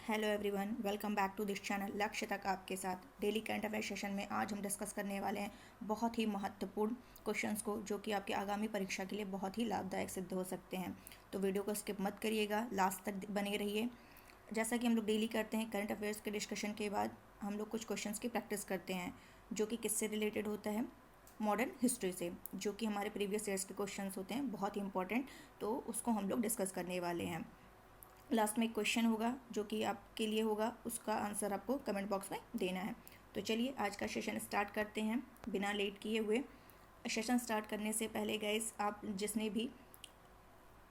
Hello everyone, welcome back to this channel लक्ष्य तक आपके साथ। डेली करंट अफेयर सेशन में आज हम डिस्कस करने वाले हैं बहुत ही महत्वपूर्ण क्वेश्चंस को, जो कि आपकी आगामी परीक्षा के लिए बहुत ही लाभदायक सिद्ध हो सकते हैं। तो वीडियो को स्किप मत करिएगा, लास्ट तक बने रहिए। जैसा कि हम लोग डेली करते हैं, करंट अफेयर्स के डिस्कशन के बाद हम लोग कुछ क्वेश्चंस की प्रैक्टिस करते हैं, जो कि किससे रिलेटेड होता है, मॉडर्न हिस्ट्री से, जो कि हमारे प्रीवियस ईयर्स के क्वेश्चंस होते हैं, बहुत ही इंपॉर्टेंट। तो उसको हम लोग डिस्कस करने वाले हैं। लास्ट में एक क्वेश्चन होगा जो कि आपके लिए होगा, उसका आंसर आपको कमेंट बॉक्स में देना है। तो चलिए आज का सेशन स्टार्ट करते हैं बिना लेट किए हुए। सेशन स्टार्ट करने से पहले गाइस, आप जिसने भी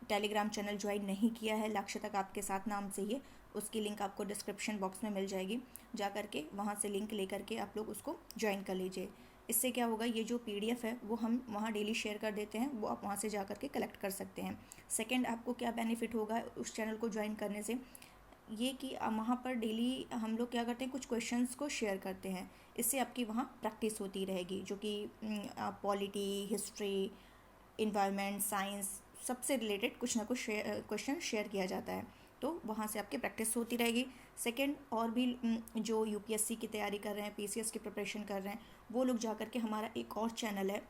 टेलीग्राम चैनल ज्वाइन नहीं किया है लक्ष्य तक आपके साथ नाम से ही, उसकी लिंक आपको डिस्क्रिप्शन बॉक्स में मिल जाएगी। जा करके वहाँ से लिंक लेकर के आप लोग उसको ज्वाइन कर लीजिए। इससे क्या होगा, ये जो पीडीएफ है वो हम वहाँ डेली शेयर कर देते हैं, वो आप वहाँ से जा करके कलेक्ट कर सकते हैं। सेकंड, आपको क्या बेनिफिट होगा उस चैनल को ज्वाइन करने से, ये कि वहाँ पर डेली हम लोग क्या करते हैं, कुछ क्वेश्चंस को शेयर करते हैं। इससे आपकी वहाँ प्रैक्टिस होती रहेगी, जो कि पॉलिटी, हिस्ट्री, इन्वायरमेंट, साइंस, सबसे रिलेटेड कुछ ना कुछ क्वेश्चन शेयर किया जाता है। तो वहाँ से आपकी प्रैक्टिस होती रहेगी। सेकंड, और भी जो यूपीएससी की तैयारी कर रहे हैं, पीसीएस की प्रिपरेशन कर रहे हैं, वो लोग जा कर के हमारा एक और चैनल है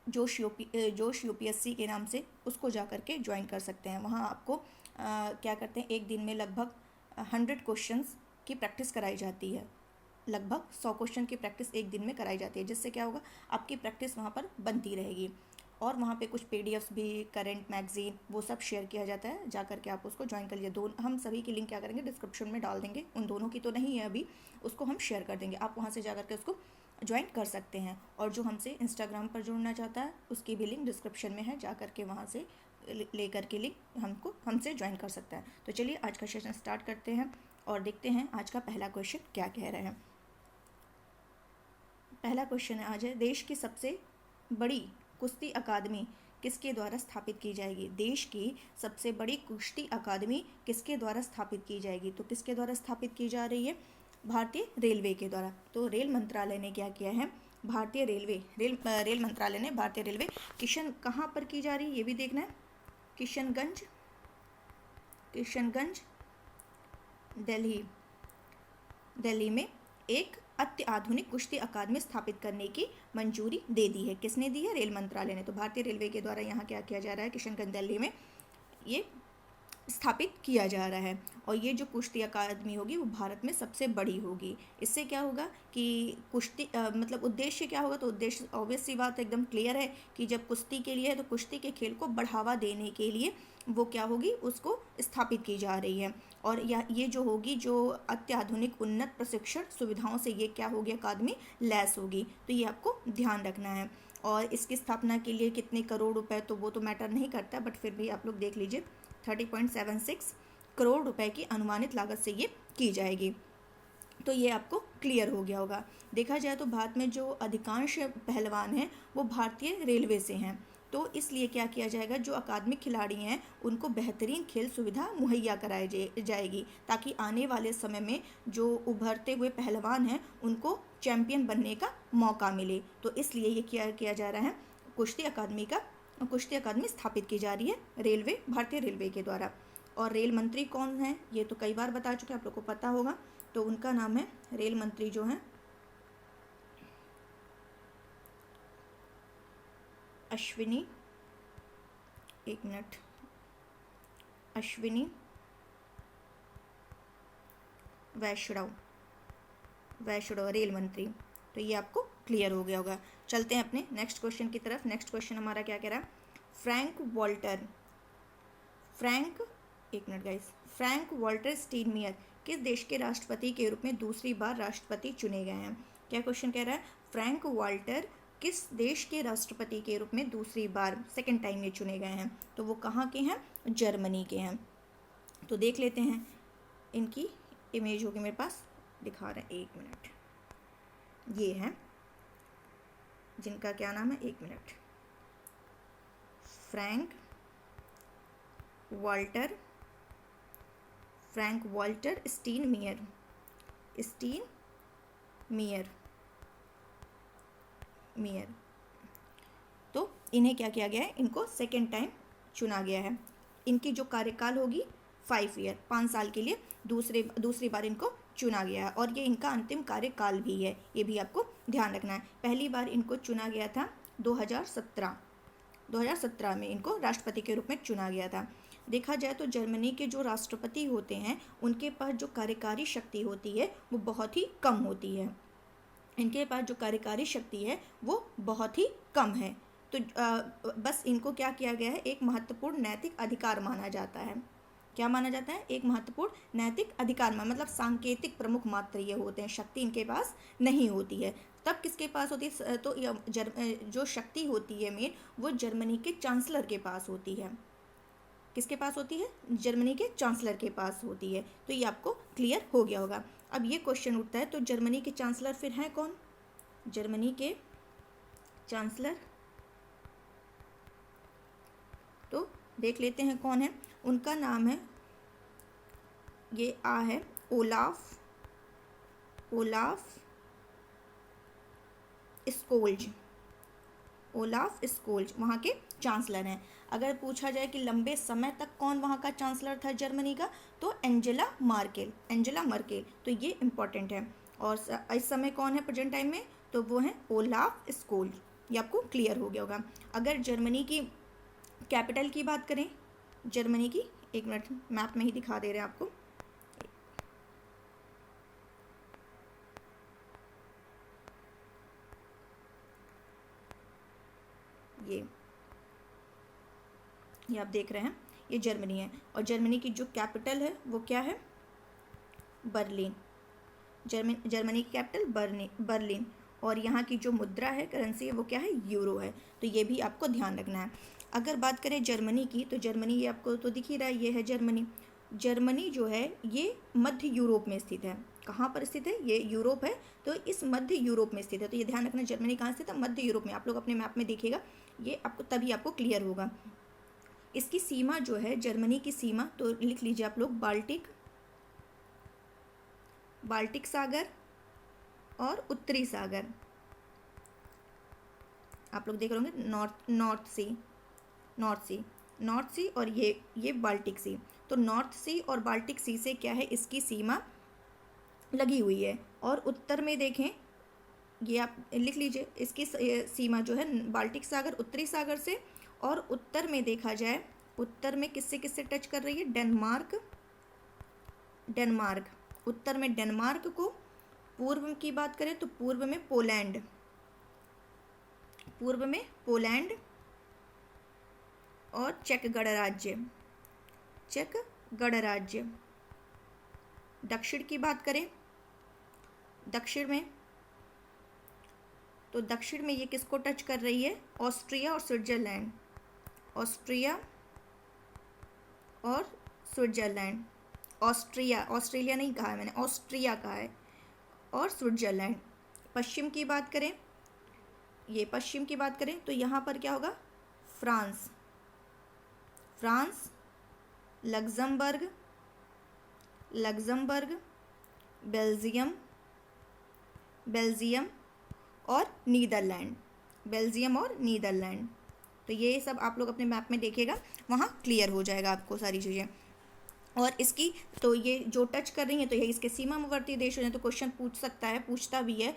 जोश यूपीएससी के नाम से, उसको जा कर के ज्वाइन कर सकते हैं। वहाँ आपको क्या करते हैं, एक दिन में लगभग 100 क्वेश्चंस की प्रैक्टिस कराई जाती है। लगभग 100 क्वेश्चन की प्रैक्टिस एक दिन में कराई जाती है, जिससे क्या होगा, आपकी प्रैक्टिस वहाँ पर बनती रहेगी। और वहाँ पे कुछ पीडीएफ्स भी, करंट मैगजीन, वो सब शेयर किया जाता है। जा करके आप उसको ज्वाइन कर लीजिए। हम सभी की लिंक क्या करेंगे, डिस्क्रिप्शन में डाल देंगे। उन दोनों की तो नहीं है अभी, उसको हम शेयर कर देंगे। आप वहाँ से जा करके उसको ज्वाइन कर सकते हैं। और जो हमसे इंस्टाग्राम पर जुड़ना चाहता है, उसकी भी लिंक डिस्क्रिप्शन में है, जा करके वहाँ से ले करके लिंक हमसे ज्वाइन कर सकता है। तो चलिए आज का सेशन स्टार्ट करते हैं और देखते हैं आज का पहला क्वेश्चन क्या कह रहे हैं। पहला क्वेश्चन है आज है, देश की सबसे बड़ी कुश्ती अकादमी किसके द्वारा स्थापित की जाएगी। देश की सबसे बड़ी कुश्ती अकादमी किसके द्वारा स्थापित की जाएगी। तो किसके द्वारा स्थापित की जा रही है, भारतीय रेलवे के द्वारा। तो रेल मंत्रालय ने क्या किया है, भारतीय रेल मंत्रालय ने भारतीय रेलवे, कहाँ पर की जा रही है ये भी देखना है, किशनगंज दिल्ली में एक अत्याधुनिक कुश्ती अकादमी स्थापित करने की मंजूरी दे दी है। किसने दी है, रेल मंत्रालय ने। तो भारतीय रेलवे के द्वारा यहाँ क्या किया जा रहा है, किशनगंज दिल्ली में ये स्थापित किया जा रहा है। और ये जो कुश्ती अकादमी होगी वो भारत में सबसे बड़ी होगी। इससे क्या होगा कि कुश्ती मतलब उद्देश्य क्या होगा, तो उद्देश्य ऑब्वियस सी बात एकदम क्लियर है कि जब कुश्ती के लिए है, तो कुश्ती के खेल को बढ़ावा देने के लिए वो क्या होगी, उसको स्थापित की जा रही है। और ये जो होगी, जो अत्याधुनिक उन्नत प्रशिक्षण सुविधाओं से ये क्या होगी, अकादमी लैस होगी। तो ये आपको ध्यान रखना है। और इसकी स्थापना के लिए कितने करोड़ रुपए, तो वो तो मैटर नहीं करता, बट फिर भी आप लोग देख लीजिए, 30.76 करोड़ रुपए की अनुमानित लागत से ये की जाएगी। तो ये आपको क्लियर हो गया होगा। देखा जाए तो भारत में जो अधिकांश पहलवान हैं वो भारतीय रेलवे से हैं। तो इसलिए क्या किया जाएगा, जो अकादमिक खिलाड़ी हैं उनको बेहतरीन खेल सुविधा मुहैया कराई जाएगी, ताकि आने वाले समय में जो उभरते हुए पहलवान हैं उनको चैंपियन बनने का मौका मिले। तो इसलिए ये किया जा रहा है, कुश्ती अकादमी स्थापित की जा रही है भारतीय रेलवे के द्वारा। और रेल मंत्री कौन है, ये तो कई बार बता चुके, आप लोग को पता होगा। तो उनका नाम है, रेल मंत्री जो हैं अश्विनी वैष्णव रेल मंत्री। तो ये आपको क्लियर हो गया होगा। चलते हैं अपने नेक्स्ट क्वेश्चन की तरफ। नेक्स्ट क्वेश्चन हमारा क्या कह रहा है, फ्रैंक वॉल्टर स्टीनमियर किस देश के राष्ट्रपति के रूप में दूसरी बार राष्ट्रपति चुने गए हैं। क्या क्वेश्चन कह रहा है, फ्रैंक वॉल्टर किस देश के राष्ट्रपति के रूप में दूसरी बार, सेकेंड टाइम में चुने गए हैं। तो वो कहाँ के हैं, जर्मनी के हैं। तो देख लेते हैं, इनकी इमेज होगी मेरे पास, दिखा रहे हैं, एक मिनट। ये हैं जिनका क्या नाम है, एक मिनट, फ्रैंक वॉल्टर स्टीनमियर। तो इन्हें क्या किया गया है, इनको सेकेंड टाइम चुना गया है। इनकी जो कार्यकाल होगी 5 ईयर, 5 साल के लिए दूसरी बार इनको चुना गया है और ये इनका अंतिम कार्यकाल भी है, ये भी आपको ध्यान रखना है। पहली बार इनको चुना गया था 2017 में इनको राष्ट्रपति के रूप में चुना गया था। देखा जाए तो जर्मनी के जो राष्ट्रपति होते हैं उनके पास जो कार्यकारी शक्ति होती है वो बहुत ही कम होती है, इनके पास जो कार्यकारी शक्ति है वो बहुत ही कम है। तो बस इनको क्या किया गया है, एक महत्वपूर्ण नैतिक अधिकार माना जाता है। क्या माना जाता है? एक महत्वपूर्ण नैतिक अधिकार मतलब सांकेतिक प्रमुख मात्र ये होते हैं, शक्ति इनके पास नहीं होती है। तब किसके पास होती है? तो जो शक्ति होती है मेन, वो जर्मनी के चांसलर के पास होती है। किसके पास होती है? जर्मनी के चांसलर के पास होती है। तो ये आपको क्लियर हो गया होगा। अब ये क्वेश्चन उठता है, तो जर्मनी के चांसलर फिर हैं कौन? जर्मनी के चांसलर तो देख लेते हैं कौन है। उनका नाम है, ये है ओलाफ स्कोल्ज। ओलाफ स्कोल्ज वहाँ के चांसलर हैं। अगर पूछा जाए कि लंबे समय तक कौन वहाँ का चांसलर था जर्मनी का, तो एंजेला मर्केल। तो ये इम्पॉर्टेंट है। और इस समय कौन है प्रेजेंट टाइम में? तो वो हैं ओलाफ स्कोल्ज। ये आपको क्लियर हो गया होगा। अगर जर्मनी की कैपिटल की बात करें, जर्मनी की, एक मिनट मैप में ही दिखा दे रहे हैं आपको। ये आप देख रहे हैं, ये जर्मनी है और जर्मनी की जो कैपिटल है वो क्या है? बर्लिन। जर्मनी की कैपिटल बर्लिन। और यहाँ की जो मुद्रा है, करेंसी है, वो क्या है? यूरो है। तो ये भी आपको ध्यान रखना है। अगर बात करें जर्मनी की, तो जर्मनी ये आपको तो दिख ही रहा है, ये है जर्मनी। जर्मनी जो है ये मध्य यूरोप में स्थित है। कहाँ पर स्थित है? ये यूरोप है, तो इस मध्य यूरोप में स्थित है। तो ये ध्यान रखना, जर्मनी कहाँ स्थित है? मध्य यूरोप में। आप लोग अपने मैप में देखिएगा, ये आपको तभी आपको क्लियर होगा। इसकी सीमा जो है, जर्मनी की सीमा, तो लिख लीजिए आप लोग, बाल्टिक सागर और उत्तरी सागर। आप लोग देख रहे होंगे नॉर्थ सी और ये बाल्टिक सी। तो नॉर्थ सी और बाल्टिक सी से क्या है, इसकी सीमा लगी हुई है। और उत्तर में देखें, ये आप लिख लीजिए, इसकी सीमा जो है बाल्टिक सागर, उत्तरी सागर से। और उत्तर में देखा जाए, उत्तर में किससे टच कर रही है? डेनमार्क। उत्तर में डेनमार्क को। पूर्व की बात करें तो पूर्व में पोलैंड और चेक गणराज्य। दक्षिण की बात करें, दक्षिण में ये किसको टच कर रही है? ऑस्ट्रिया और स्विट्जरलैंड। ऑस्ट्रेलिया नहीं कहा है मैंने, ऑस्ट्रिया कहा है, और स्विट्जरलैंड। पश्चिम की बात करें तो यहाँ पर क्या होगा? फ्रांस, लग्जमबर्ग, बेल्जियम और नीदरलैंड। तो ये सब आप लोग अपने मैप में देखिएगा, वहाँ क्लियर हो जाएगा आपको सारी चीज़ें। और इसकी तो ये जो टच कर रही हैं, तो ये इसके सीमावर्ती देश हैं। तो क्वेश्चन पूछता भी है,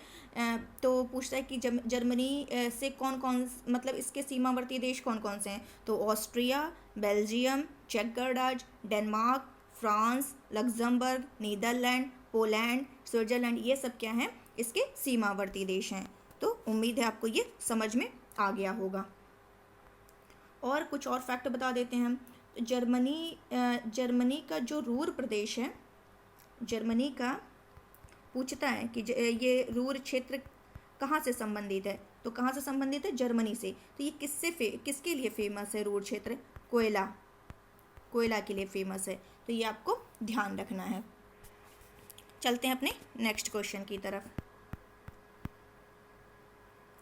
तो पूछता है कि जर्मनी से कौन मतलब इसके सीमावर्ती देश कौन कौन से हैं? तो ऑस्ट्रिया, बेल्जियम, चेक गणराज्य, Denmark, France, Luxembourg, Netherlands, Poland, Switzerland, ये सब क्या हैं? इसके सीमावर्ती देश हैं। तो उम्मीद है आपको ये समझ में आ गया होगा। और कुछ और फैक्ट बता देते हैं हम। जर्मनी का जो रूर प्रदेश है, जर्मनी का पूछता है कि ये रूर क्षेत्र कहाँ से संबंधित है? तो कहाँ से संबंधित है? जर्मनी से। तो ये किसके लिए फेमस है रूर क्षेत्र? कोयला के लिए फेमस है। तो ये आपको ध्यान रखना है। चलते हैं अपने नेक्स्ट क्वेश्चन की तरफ।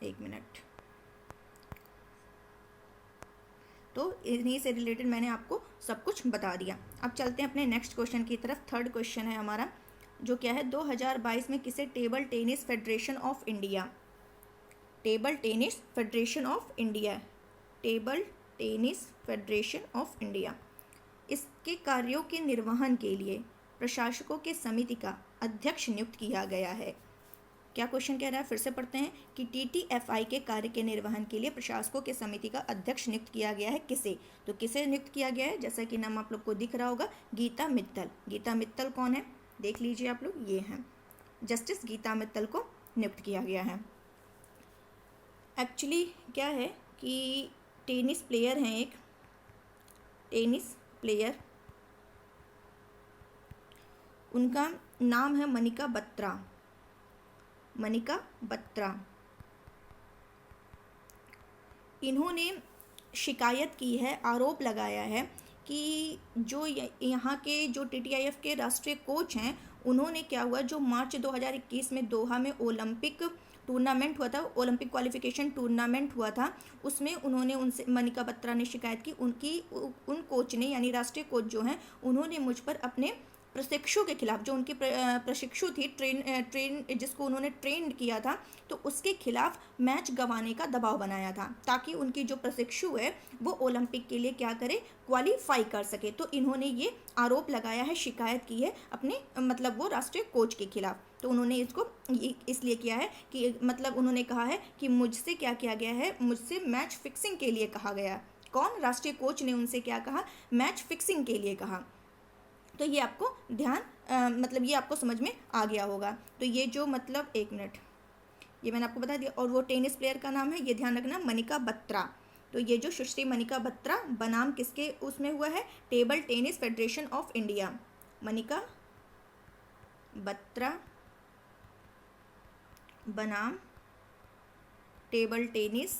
एक मिनट। तो इन्हीं से रिलेटेड मैंने आपको सब कुछ बता दिया। अब चलते हैं अपने नेक्स्ट क्वेश्चन की तरफ। थर्ड क्वेश्चन है हमारा, जो क्या है, 2022 में किसे table tennis federation of India इसके कार्यों के निर्वहन के लिए प्रशासकों के समिति का अध्यक्ष नियुक्त किया गया है। क्या क्वेश्चन कह रहा है, फिर से पढ़ते हैं कि TTFI के कार्य के निर्वहन के लिए प्रशासकों के समिति का अध्यक्ष नियुक्त किया गया है। किसे? तो किसे नियुक्त किया गया है? जैसा कि नाम आप लोग को दिख रहा होगा, गीता मित्तल। गीता मित्तल कौन है? देख लीजिए आप लोग, ये हैं जस्टिस गीता मित्तल को नियुक्त किया गया है। एक्चुअली क्या है कि टेनिस प्लेयर हैं, एक टेनिस प्लेयर, उनका नाम है मनिका बत्रा। मनिका बत्रा, इन्होंने शिकायत की है, आरोप लगाया है कि जो यहाँ के जो TTIF के राष्ट्रीय कोच हैं, उन्होंने क्या हुआ, जो मार्च 2021 में दोहा में ओलंपिक टूर्नामेंट हुआ था, ओलंपिक क्वालिफिकेशन टूर्नामेंट हुआ था, उसमें उन्होंने उनसे, मनिका बत्रा ने शिकायत की, उन कोच ने, यानी राष्ट्रीय कोच जो हैं, उन्होंने मुझ पर अपने प्रशिक्षु के खिलाफ, जो उनकी प्रशिक्षु थी, जिसको उन्होंने ट्रेन किया था, तो उसके खिलाफ मैच गंवाने का दबाव बनाया था, ताकि उनकी जो प्रशिक्षु है वो ओलंपिक के लिए क्या करे, क्वालिफाई कर सके। तो इन्होंने ये आरोप लगाया है, शिकायत की है अपने, मतलब वो राष्ट्रीय कोच के खिलाफ। तो उन्होंने इसको इसलिए किया है कि मतलब उन्होंने कहा है कि मुझसे क्या किया गया है, मुझसे मैच फिक्सिंग के लिए कहा गया। कौन? राष्ट्रीय कोच ने उनसे क्या कहा? मैच फिक्सिंग के लिए कहा। तो ये आपको ध्यान मतलब ये आपको समझ में आ गया होगा। तो ये जो मतलब, एक मिनट, ये मैंने आपको बता दिया। और वो टेनिस प्लेयर का नाम है, ये ध्यान रखना, मनिका बत्रा। तो ये जो सुश्री मनिका बत्रा बनाम किसके उसमें हुआ है? Table tennis federation of India. Manika Batra बनाम table tennis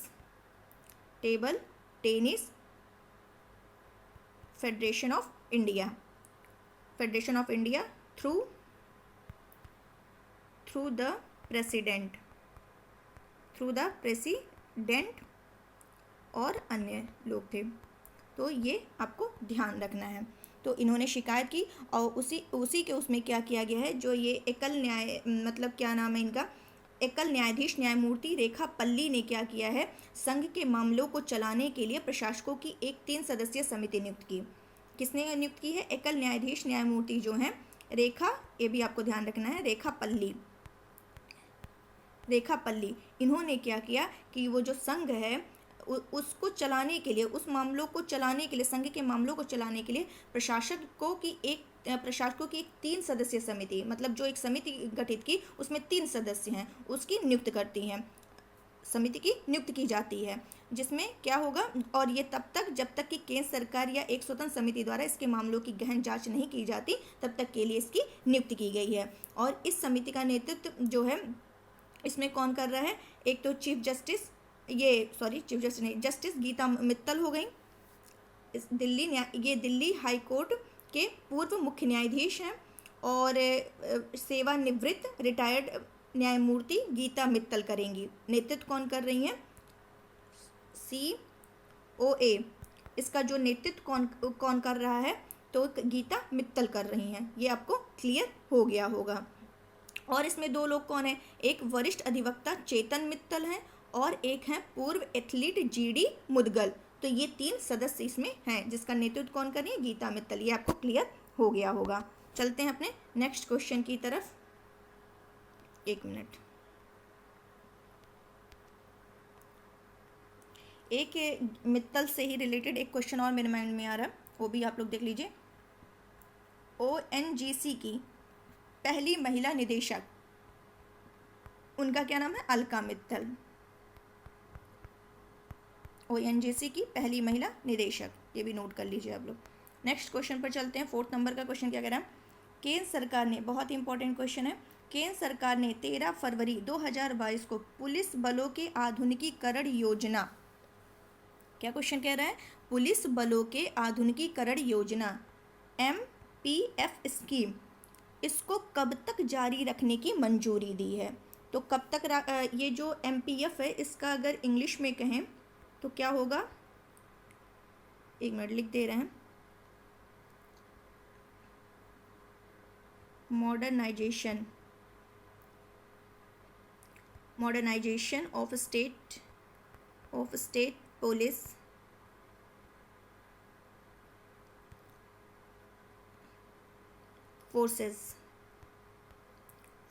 federation of India, through the president और अन्य लोग थे। तो ये आपको ध्यान रखना है। तो इन्होंने शिकायत की और उसी के उसमें क्या किया गया है, जो ये एकल न्याय, मतलब क्या नाम है इनका, एकल न्यायाधीश न्यायमूर्ति रेखा पल्ली ने क्या किया है, संघ के मामलों को चलाने के लिए प्रशासकों की एक 3 सदस्यीय समिति नियुक्त की। किसने नियुक्त की है? एकल न्यायाधीश न्यायमूर्ति जो हैं रेखा, ये भी आपको ध्यान रखना है, रेखा पल्ली। इन्होंने क्या किया कि वो जो संघ है उसको चलाने के लिए, उस मामलों को चलाने के लिए, संघ के मामलों को चलाने के लिए प्रशासकों की एक 3 सदस्यीय समिति, मतलब जो एक समिति गठित की उसमें 3 सदस्य हैं, उसकी नियुक्त करती हैं, समिति की नियुक्त की जाती है, जिसमें क्या होगा, और ये तब तक जब तक कि केंद्र सरकार या एक स्वतंत्र समिति द्वारा इसके मामलों की गहन जांच नहीं की जाती, तब तक के लिए इसकी नियुक्ति की गई है। और इस समिति का नेतृत्व जो है इसमें कौन कर रहा है? एक तो जस्टिस गीता मित्तल हो गई, ये दिल्ली हाई कोर्ट के पूर्व मुख्य न्यायाधीश हैं, और सेवानिवृत्त रिटायर्ड न्यायमूर्ति गीता मित्तल करेंगी। नेतृत्व कौन कर रही हैं? COA, इसका जो नेतृत्व कौन कर रहा है? तो गीता मित्तल कर रही हैं। ये आपको क्लियर हो गया होगा। और इसमें 2 लोग कौन है? एक वरिष्ठ अधिवक्ता चेतन मित्तल हैं और एक हैं पूर्व एथलीट GD मुदगल। तो ये 3 सदस्य इसमें हैं, जिसका नेतृत्व कौन कर रही है? गीता मित्तल। ये आपको क्लियर हो गया होगा। चलते हैं अपने नेक्स्ट क्वेश्चन की तरफ। एक मिनट, एक मित्तल से ही रिलेटेड एक क्वेश्चन और मेरे माइंड में आ रहा है, वो भी आप लोग देख लीजिए। ONGC की पहली महिला निदेशक, उनका क्या नाम है? अलका मित्तल। ONGC की पहली महिला निदेशक, ये भी नोट कर लीजिए आप लोग। नेक्स्ट क्वेश्चन पर चलते हैं। 4 नंबर का क्वेश्चन क्या कह रहा है? केंद्र सरकार ने, बहुत इंपॉर्टेंट क्वेश्चन है, केंद्र सरकार ने 13 फरवरी 2022 को पुलिस बलों के आधुनिकीकरण योजना, क्या क्वेश्चन कह रहा है? पुलिस बलों के आधुनिकीकरण योजना MPF स्कीम, इसको कब तक जारी रखने की मंजूरी दी है? तो कब तक ये जो MPF है, इसका अगर इंग्लिश में कहें तो क्या होगा? एक मिनट, लिख दे रहे हैं। Modernisation of state police forces,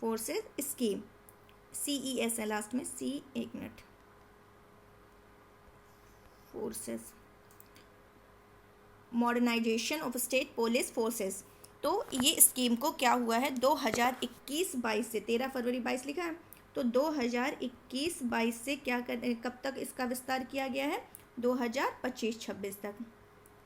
forces scheme, CES है लास्ट में, एक minute, forces, modernisation of state police forces. तो ये स्कीम को क्या हुआ है 2021-22 से, 13 फरवरी 22 लिखा है, तो 2021-22 से क्या कर, कब तक इसका विस्तार किया गया है, 2025-26 तक,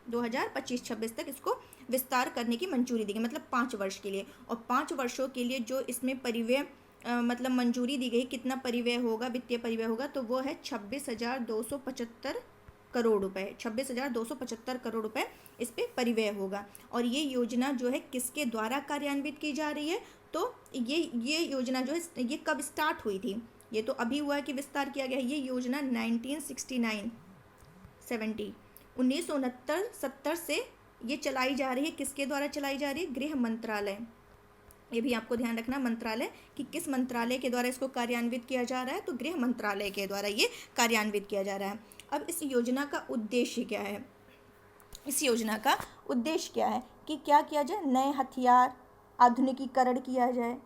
2025-26 तक इसको विस्तार करने की मंजूरी दी गई, मतलब 5 वर्ष के लिए। और 5 वर्षों के लिए जो इसमें परिव्यय मतलब मंजूरी दी गई, कितना परिव्यय होगा, वित्तीय परिव्यय होगा, तो वो है 26,275 करोड़ रुपए, 26,275 करोड़ रुपए इस पे परिव्यय होगा। और ये योजना जो है किसके द्वारा कार्यान्वित की जा रही है, तो ये योजना जो है ये कब स्टार्ट हुई थी, ये तो अभी हुआ है कि विस्तार किया गया है। ये योजना 1969-70 से ये चलाई जा रही है। किसके द्वारा चलाई जा रही है, गृह मंत्रालय, ये भी आपको ध्यान रखना मंत्रालय, कि किस मंत्रालय के द्वारा इसको कार्यान्वित किया जा रहा है, तो गृह मंत्रालय के द्वारा ये कार्यान्वित किया जा रहा है। अब इस योजना का उद्देश्य क्या है, इस योजना का उद्देश्य क्या है कि क्या किया जाए, नए हथियार, आधुनिकीकरण किया जाए,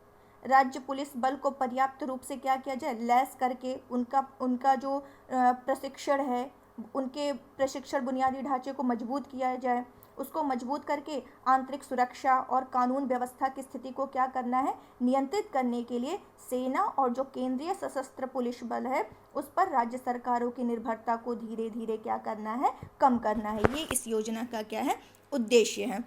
राज्य पुलिस बल को पर्याप्त रूप से क्या किया जाए, लैस करके उनका जो प्रशिक्षण है, उनके प्रशिक्षण बुनियादी ढांचे को मजबूत किया जाए, उसको मजबूत करके आंतरिक सुरक्षा और कानून व्यवस्था की स्थिति को क्या करना है, नियंत्रित करने के लिए सेना और जो केंद्रीय सशस्त्र पुलिस बल है उस पर राज्य सरकारों की निर्भरता को धीरे धीरे क्या करना है, कम करना है। ये इस योजना का क्या है, उद्देश्य है।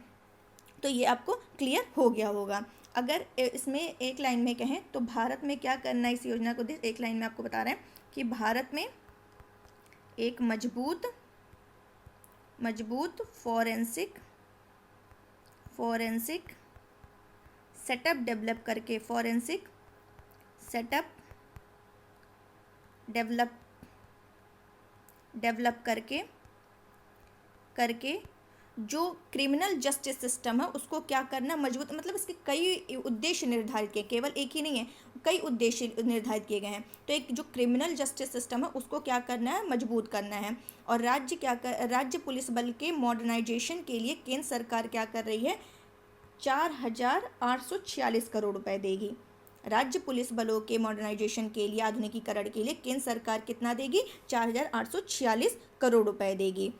तो ये आपको क्लियर हो गया होगा। अगर इसमें एक लाइन में कहें तो भारत में क्या करना है इस योजना को, एक लाइन में आपको बता रहे हैं कि भारत में एक मजबूत फॉरेंसिक सेटअप डेवलप करके, फॉरेंसिक सेटअप डेवलप करके जो क्रिमिनल जस्टिस सिस्टम है उसको क्या करना, मजबूत, मतलब इसके कई उद्देश्य निर्धारित किए, केवल एक ही नहीं है, कई उद्देश्य निर्धारित किए गए हैं। तो एक जो क्रिमिनल जस्टिस सिस्टम है उसको क्या करना है, मजबूत करना है। और राज्य पुलिस बल के मॉडर्नाइजेशन के लिए केंद्र सरकार क्या कर रही है, 4,846 करोड़ रुपए देगी। राज्य पुलिस बलों के मॉडर्नाइजेशन के लिए, आधुनिकीकरण के लिए केंद्र सरकार कितना देगी, 4,846 करोड़ रुपए देगी।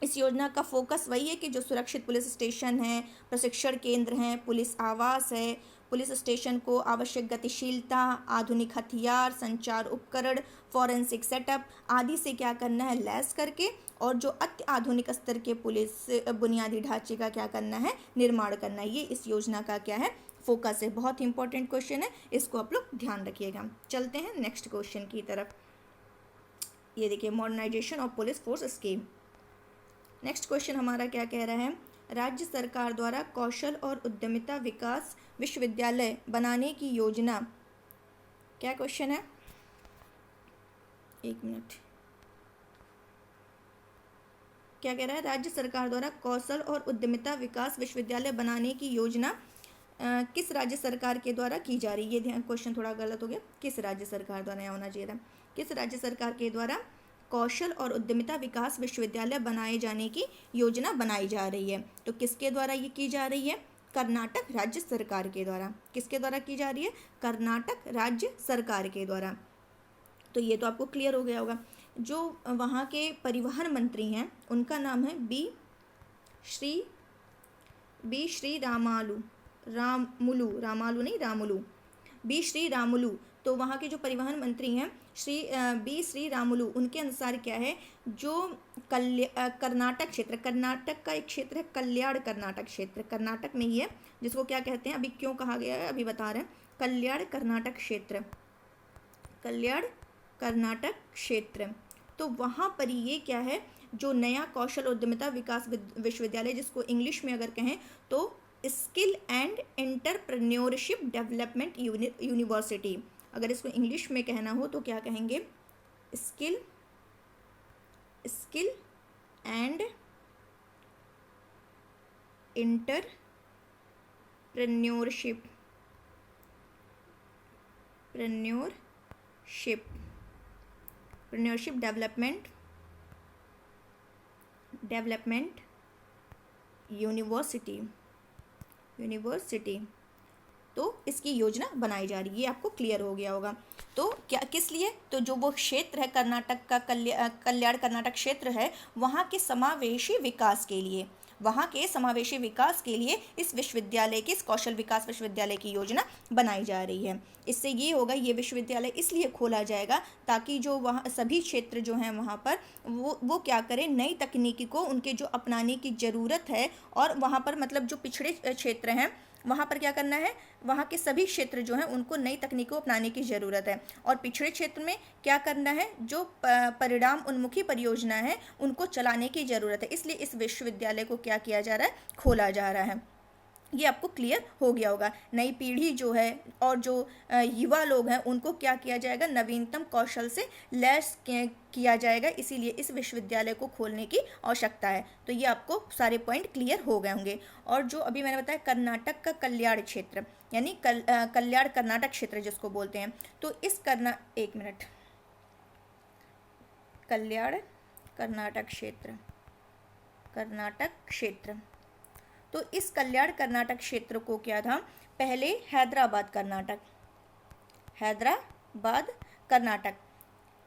इस योजना का फोकस वही है कि जो सुरक्षित पुलिस स्टेशन हैं, प्रशिक्षण केंद्र हैं, पुलिस आवास है, पुलिस स्टेशन को आवश्यक गतिशीलता, आधुनिक हथियार, संचार उपकरण, फॉरेंसिक सेटअप आदि से क्या करना है, लैस करके, और जो अति आधुनिक स्तर के पुलिस बुनियादी ढांचे का क्या करना है, निर्माण करना है। ये इस योजना का क्या है, फोकस है। बहुत ही इंपॉर्टेंट क्वेश्चन है, इसको आप लोग ध्यान रखिएगा। चलते हैं नेक्स्ट क्वेश्चन की तरफ। ये देखिए, modernisation of police force scheme. Next question हमारा क्या कह रहा है, राज्य सरकार द्वारा कौशल और उद्यमिता विकास विश्वविद्यालय बनाने की योजना, क्या क्वेश्चन है, एक मिनट, क्या कह रहा है, राज्य सरकार द्वारा कौशल और उद्यमिता विकास विश्वविद्यालय बनाने की योजना किस राज्य सरकार के द्वारा की जा रही है। ये ध्यान, क्वेश्चन थोड़ा गलत हो गया, किस राज्य सरकार द्वारा होना चाहिए था, किस राज्य सरकार के द्वारा कौशल और उद्यमिता विकास विश्वविद्यालय बनाए जाने की योजना बनाई जा रही है। तो किसके द्वारा ये की जा रही है, कर्नाटक राज्य सरकार के द्वारा। किसके द्वारा की जा रही है, कर्नाटक राज्य सरकार के द्वारा। तो ये तो आपको क्लियर हो गया होगा। जो वहाँ के परिवहन मंत्री हैं उनका नाम है बी श्री रामुलु। तो वहाँ के जो परिवहन मंत्री हैं श्री रामुलु, उनके अनुसार क्या है, जो कर्नाटक क्षेत्र, कर्नाटक का एक क्षेत्र है कल्याण कर्नाटक क्षेत्र, कर्नाटक में ही है, जिसको क्या कहते हैं, अभी क्यों कहा गया है अभी बता रहे हैं, कल्याण कर्नाटक क्षेत्र, कल्याण कर्नाटक क्षेत्र। तो वहाँ पर ये क्या है, जो नया कौशल उद्यमिता विकास विश्वविद्यालय, जिसको इंग्लिश में अगर कहें तो skill and entrepreneurship development university, अगर इसको इंग्लिश में कहना हो तो क्या कहेंगे, skill and entrepreneurship development university university, तो इसकी योजना बनाई जा रही है। ये आपको क्लियर हो गया होगा। तो क्या किस लिए, तो जो वो क्षेत्र है कर्नाटक का, कल्याण कर्नाटक क्षेत्र है, वहाँ के समावेशी विकास के लिए, वहाँ के समावेशी विकास के लिए इस विश्वविद्यालय की, इस कौशल विकास विश्वविद्यालय की योजना बनाई जा रही है। इससे ये होगा, ये विश्वविद्यालय इसलिए खोला जाएगा ताकि जो वहाँ सभी क्षेत्र जो हैं वहाँ पर वो क्या करें, नई तकनीकी को उनके जो अपनाने की ज़रूरत है, और वहाँ पर मतलब जो पिछड़े क्षेत्र हैं वहाँ पर क्या करना है, वहाँ के सभी क्षेत्र जो हैं उनको नई तकनीकों को अपनाने की ज़रूरत है, और पिछड़े क्षेत्र में क्या करना है, जो परिणाम उन्मुखी परियोजना है उनको चलाने की ज़रूरत है। इसलिए इस विश्वविद्यालय को क्या किया जा रहा है, खोला जा रहा है। ये आपको क्लियर हो गया होगा। नई पीढ़ी जो है और जो युवा लोग हैं उनको क्या किया जाएगा, नवीनतम कौशल से लैस किया जाएगा, इसीलिए इस विश्वविद्यालय को खोलने की आवश्यकता है। तो ये आपको सारे पॉइंट क्लियर हो गए होंगे। और जो अभी मैंने बताया कर्नाटक का कल्याण क्षेत्र, यानी कल्याण कर्नाटक क्षेत्र जिसको बोलते हैं, तो इस एक मिनट, कल्याण कर्नाटक क्षेत्र, कर्नाटक क्षेत्र, तो इस कल्याण कर्नाटक क्षेत्र को क्या था, पहले हैदराबाद कर्नाटक, हैदराबाद कर्नाटक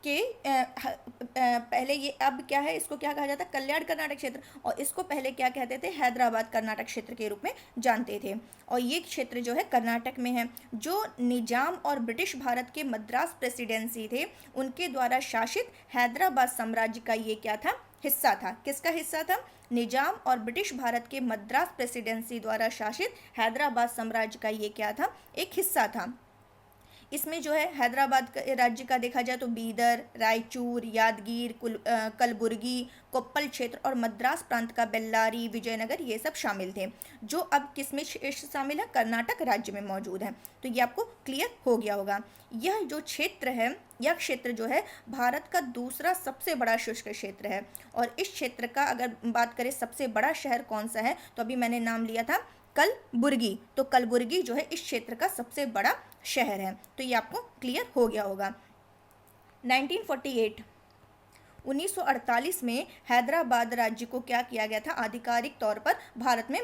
के पहले ये, अब क्या है, इसको क्या कहा जाता है, कल्याण कर्नाटक क्षेत्र, और इसको पहले क्या कहते थे, हैदराबाद कर्नाटक क्षेत्र के रूप में जानते थे। और ये क्षेत्र जो है कर्नाटक में है, जो निजाम और ब्रिटिश भारत के मद्रास प्रेसिडेंसी थे उनके द्वारा शासित हैदराबाद साम्राज्य का ये क्या था, हिस्सा था। किसका हिस्सा था, निजाम और ब्रिटिश भारत के मद्रास प्रेसिडेंसी द्वारा शासित हैदराबाद साम्राज्य का ये क्या था, एक हिस्सा था। इसमें जो है हैदराबाद राज्य का देखा जाए तो बीदर, रायचूर, यादगीर, कलबुर्गी, कोप्पल क्षेत्र और मद्रास प्रांत का बेल्लारी, विजयनगर, ये सब शामिल थे, जो अब किस में शामिल है, कर्नाटक राज्य में मौजूद है। तो ये आपको क्लियर हो गया होगा। यह जो क्षेत्र है, यह क्षेत्र जो है भारत का दूसरा सबसे बड़ा शुष्क क्षेत्र है। और इस क्षेत्र का अगर बात करें सबसे बड़ा शहर कौन सा है, तो अभी मैंने नाम लिया था कलबुर्गी, तो कलबुर्गी जो है इस क्षेत्र का सबसे बड़ा शहर है। तो ये आपको क्लियर हो गया होगा। 1948 में हैदराबाद राज्य को क्या किया गया था, आधिकारिक तौर पर भारत में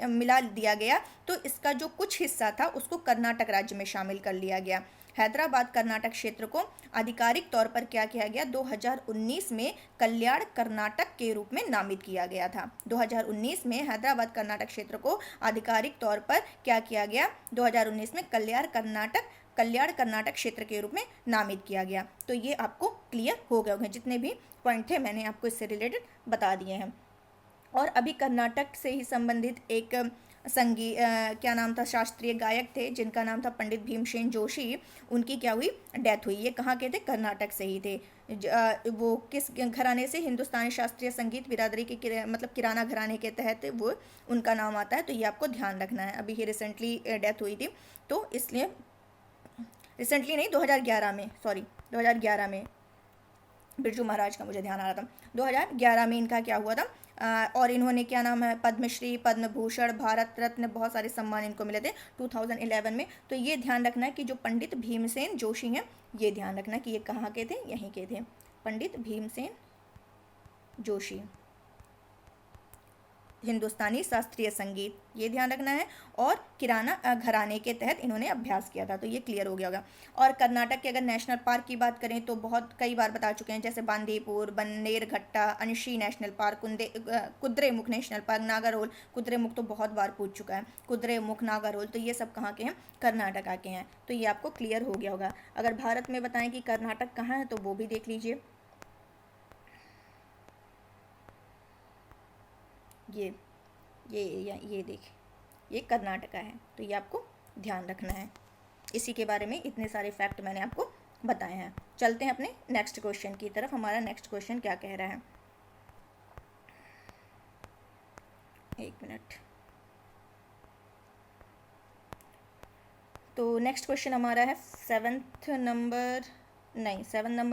मिला दिया गया। तो इसका जो कुछ हिस्सा था उसको कर्नाटक राज्य में शामिल कर लिया गया। हैदराबाद कर्नाटक क्षेत्र को आधिकारिक तौर पर क्या किया गया, 2019 में कल्याण कर्नाटक के रूप में नामित किया गया था। 2019 में हैदराबाद कर्नाटक क्षेत्र को आधिकारिक तौर पर क्या किया गया, 2019 में कल्याण कर्नाटक क्षेत्र के रूप में नामित किया गया। तो ये आपको क्लियर हो गए होंगे, जितने भी पॉइंट थे मैंने आपको इससे रिलेटेड बता दिए हैं। और अभी कर्नाटक से ही संबंधित एक क्या नाम था, शास्त्रीय गायक थे जिनका नाम था पंडित भीमसेन जोशी, उनकी क्या हुई, डेथ हुई। ये कहाँ के थे, कर्नाटक से ही थे। वो किस घराने से, हिंदुस्तानी शास्त्रीय संगीत बिरादरी के मतलब किराना घराने के तहत वो उनका नाम आता है। तो ये आपको ध्यान रखना है। अभी ही रिसेंटली डेथ हुई थी, तो इसलिए रिसेंटली नहीं, 2011 में, सॉरी 2011 में, बिरजू महाराज का मुझे ध्यान आ रहा था, 2011 में इनका क्या हुआ था। और इन्होंने क्या नाम है, पद्मश्री, पद्म भूषण, भारत रत्न, बहुत सारे सम्मान इनको मिले थे 2011 में। तो ये ध्यान रखना है कि जो पंडित भीमसेन जोशी हैं, ये ध्यान रखना कि ये कहाँ के थे, यहीं के थे, पंडित भीमसेन जोशी, हिंदुस्तानी शास्त्रीय संगीत, ये ध्यान रखना है। और किराना घराने के तहत इन्होंने अभ्यास किया था। तो ये क्लियर हो गया होगा। और कर्नाटक के अगर नेशनल पार्क की बात करें तो बहुत कई बार बता चुके हैं, जैसे बांदीपुर, बन्नेरघट्टा, अंशी national park, Kudremukh national park, Nagarhole. Kudremukh तो बहुत बार पूछ चुका है, कुद्रेमुख, नागरहोल, तो ये सब कहाँ के हैं, कर्नाटक के हैं। तो ये आपको क्लियर हो गया होगा। अगर भारत में बताएं कि कर्नाटक कहाँ है तो वो भी देख लीजिए। ये देखिए, ये कर्नाटका है। तो ये आपको ध्यान रखना है। इसी के बारे में इतने सारे फैक्ट मैंने आपको बताए हैं। चलते हैं अपने नेक्स्ट क्वेश्चन की तरफ। हमारा नेक्स्ट क्वेश्चन क्या कह रहा है, एक मिनट। तो नेक्स्ट क्वेश्चन हमारा है 7 नंबर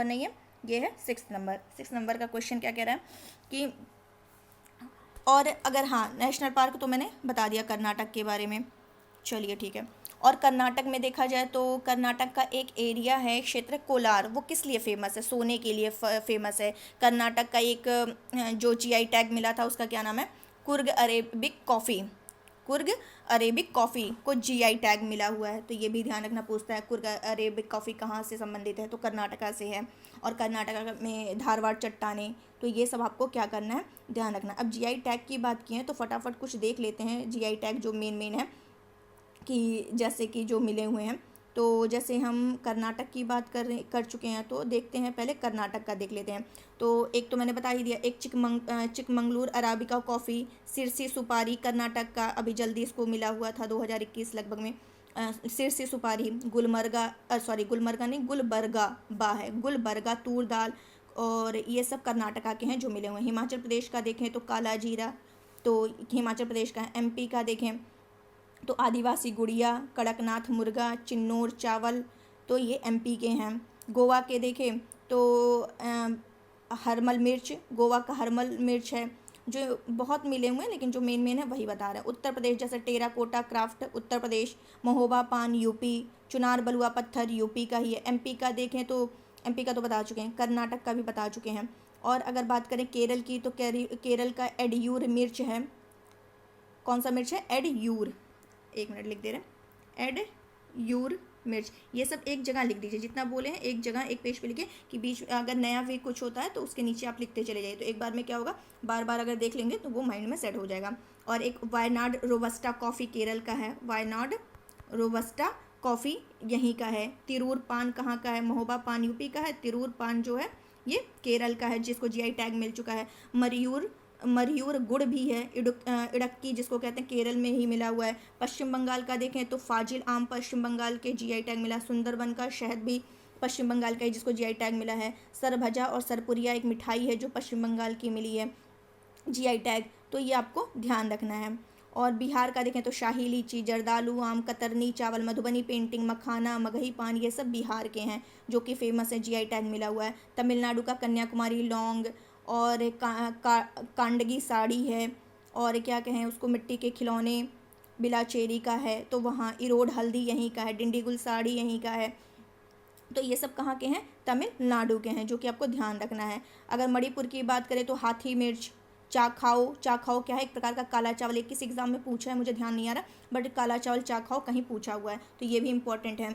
नहीं है, ये है 6 नंबर। 6 नंबर का क्वेश्चन क्या कह रहा है कि, और अगर हाँ, नेशनल पार्क तो मैंने बता दिया कर्नाटक के बारे में, चलिए ठीक है। और कर्नाटक में देखा जाए तो कर्नाटक का एक एरिया है, क्षेत्र कोलार, वो किस लिए फेमस है, सोने के लिए फेमस है। कर्नाटक का एक जो जीआई टैग मिला था उसका क्या नाम है, Coorg Arabic coffee, Coorg Arabic coffee को जीआई टैग मिला हुआ है, तो ये भी ध्यान रखना पूछता है। कुर्ग अरेबिक कॉफ़ी कहाँ से संबंधित है, तो कर्नाटका से है, और कर्नाटका में धारवाड़ चट्टानें, तो ये सब आपको क्या करना है, ध्यान रखना। अब जीआई टैग की बात की है तो फटाफट कुछ देख लेते हैं जीआई टैग जो मेन है, कि जैसे कि जो मिले हुए हैं। तो जैसे हम कर्नाटक की बात कर चुके हैं, तो देखते हैं पहले कर्नाटक का देख लेते हैं। तो एक तो मैंने बता ही दिया, एक चिकमंगलूर अराबिका कॉफ़ी, सिरसी सुपारी कर्नाटक का अभी जल्दी इसको मिला हुआ था 2021 लगभग में। सिरसी सुपारी, गुलमर्गा नहीं, गुलबर्गा बा है, गुलबर्गा तूर दाल, और ये सब कर्नाटका के हैं जो मिले हुए हैं। हिमाचल प्रदेश का देखें तो काला जीरा, तो हिमाचल प्रदेश का है। एमपी का देखें तो आदिवासी गुड़िया, कड़कनाथ मुर्गा, चिन्नौर चावल, तो ये एमपी के हैं। गोवा के देखें तो हरमल मिर्च, गोवा का हरमल मिर्च है, जो बहुत मिले हुए हैं लेकिन जो मेन है वही बता रहे हैं। उत्तर प्रदेश जैसे टेराकोटा क्राफ्ट उत्तर प्रदेश, महोबा पान यूपी, चुनार बलुआ पत्थर यूपी का ही है। एमपी का देखें तो एमपी का तो बता चुके हैं, कर्नाटक का भी बता चुके हैं। और अगर बात करें केरल की तो केरल का एडयूर मिर्च है। कौन सा मिर्च है, एडयूर, एक मिनट लिख दे रहे हैं, एडयूर मिर्च। ये सब एक जगह लिख दीजिए, जितना बोले हैं एक जगह एक पेज पे लिखे, कि बीच अगर नया भी कुछ होता है तो उसके नीचे आप लिखते चले जाइए, तो एक बार में क्या होगा, बार बार अगर देख लेंगे तो वो माइंड में सेट हो जाएगा। और एक वायनाड रोबस्टा कॉफ़ी केरल का है, वायनाड रोबस्टा कॉफ़ी यहीं का है। तिरूर पान कहाँ का है, महोबा पान यूपी का है, तिरूर पान जो है ये केरल का है, जिसको जीआई टैग मिल चुका है। मरयूर गुड़ भी है, इडक्की जिसको कहते हैं केरल में ही मिला हुआ है। पश्चिम बंगाल का देखें तो फाजिल आम पश्चिम बंगाल के जीआई टैग मिला। सुंदरबन का शहद भी पश्चिम बंगाल का है, जिसको जीआई टैग मिला है। सरभजा और सरपुरिया एक मिठाई है जो पश्चिम बंगाल की मिली है जीआई टैग, तो ये आपको ध्यान रखना है। और बिहार का देखें तो शाही लीची, जर्दालू आम, कतरनी चावल, मधुबनी पेंटिंग, मखाना, मगही पान, ये सब बिहार के हैं जो कि फेमस है, जीआई टैग मिला हुआ है। तमिलनाडु का कन्याकुमारी लौंग, और कांडगी साड़ी है, और क्या कहें उसको, मिट्टी के खिलौने बिलाचेरी का है, तो वहाँ इरोड हल्दी यहीं का है, डिंडीगुल साड़ी यहीं का है। तो ये सब कहाँ के हैं, तमिलनाडु के हैं, जो कि आपको ध्यान रखना है। अगर मणिपुर की बात करें तो हाथी मिर्च, चाखाओ क्या है, एक प्रकार का काला चावल, एक किसी एग्जाम में पूछा है, मुझे ध्यान नहीं आ रहा, बट काला चावल चाखाओ कहीं पूछा हुआ है, तो ये भी इंपॉर्टेंट है।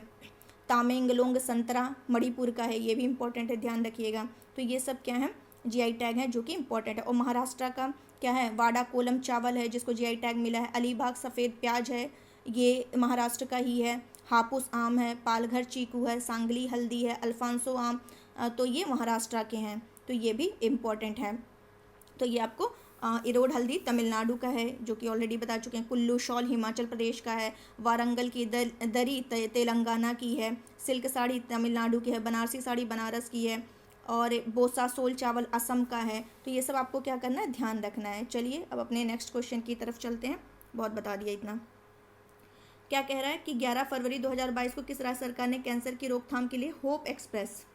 तामेंगलोंग संतरा मणिपुर का है, ये भी इंपॉर्टेंट है, ध्यान रखिएगा। तो ये सब क्या है, जीआई टैग है जो कि इंपॉर्टेंट है। और महाराष्ट्र का क्या है, वाडा कोलम चावल है जिसको जीआई टैग मिला है। अलीबाग सफ़ेद प्याज है, ये महाराष्ट्र का ही है। हापुस आम है, पालघर चीकू है, सांगली हल्दी है, अल्फांसो आम, तो ये महाराष्ट्र के हैं, तो ये भी इम्पॉर्टेंट है। तो ये आपको इरोड हल्दी तमिलनाडु का है जो कि ऑलरेडी बता चुके हैं। कुल्लू शॉल हिमाचल प्रदेश का है। वारंगल की दरी तेलंगाना की है। सिल्क साड़ी तमिलनाडु की है। बनारसी साड़ी बनारस की है। और बोसा सोल चावल असम का है। तो ये सब आपको क्या करना है, ध्यान रखना है। चलिए अब अपने नेक्स्ट क्वेश्चन की तरफ चलते हैं, बहुत बता दिया इतना। क्या कह रहा है कि 11 फरवरी 2022 को किस राज्य सरकार ने कैंसर की रोकथाम के लिए होप एक्सप्रेस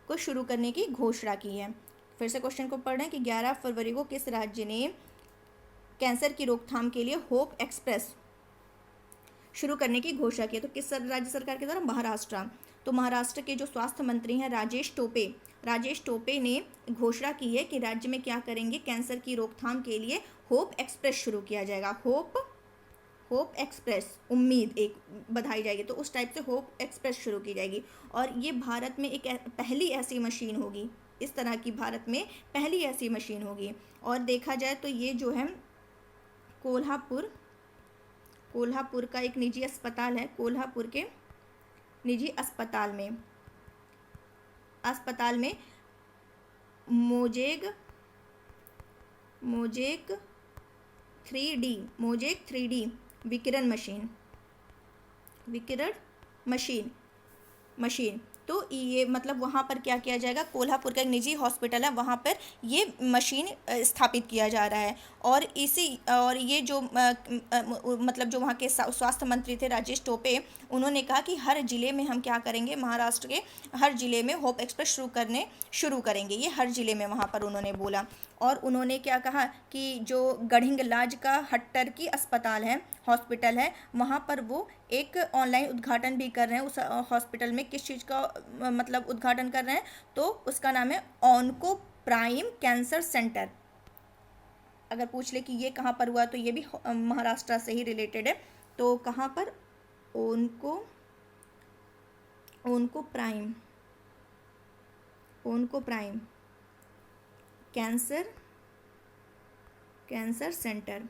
को शुरू करने की घोषणा की है। फिर से क्वेश्चन को पढ़ रहे हैं कि 11 फरवरी को किस राज्य ने कैंसर की रोकथाम के लिए होप एक्सप्रेस शुरू करने की घोषणा की है। तो किस राज्य सरकार के द्वारा, महाराष्ट्र। तो महाराष्ट्र के जो स्वास्थ्य मंत्री हैं राजेश टोपे ने घोषणा की है कि राज्य में क्या करेंगे, कैंसर की रोकथाम के लिए होप एक्सप्रेस शुरू किया जाएगा। होप एक्सप्रेस, उम्मीद एक बधाई जाएगी, तो उस टाइप से होप एक्सप्रेस शुरू की जाएगी। और ये भारत में एक पहली ऐसी मशीन होगी, इस तरह की भारत में पहली ऐसी मशीन होगी। और देखा जाए तो ये जो है कोल्हापुर का एक निजी अस्पताल है। कोल्हापुर के निजी अस्पताल में मोजेक 3D विकिरण मशीन, तो ये मतलब वहाँ पर क्या किया जाएगा, कोल्हापुर का एक निजी हॉस्पिटल है, वहाँ पर ये मशीन स्थापित किया जा रहा है। और ये जो मतलब जो वहाँ के स्वास्थ्य मंत्री थे राजेश टोपे, उन्होंने कहा कि हर ज़िले में हम क्या करेंगे, महाराष्ट्र के हर ज़िले में होप एक्सप्रेस शुरू करेंगे, ये हर ज़िले में वहाँ पर उन्होंने बोला। और उन्होंने क्या कहा कि जो गढ़िंगलाज का हट्टर की हॉस्पिटल है, वहाँ पर वो एक ऑनलाइन उद्घाटन भी कर रहे हैं उस हॉस्पिटल में। किस चीज़ का मतलब उद्घाटन कर रहे हैं, तो उसका नाम है ऑनको प्राइम कैंसर सेंटर। अगर पूछ ले कि ये कहाँ पर हुआ तो ये भी महाराष्ट्र से ही रिलेटेड है। तो कहाँ पर, ओनको ओनको प्राइम ओनको प्राइम कैंसर सेंटर,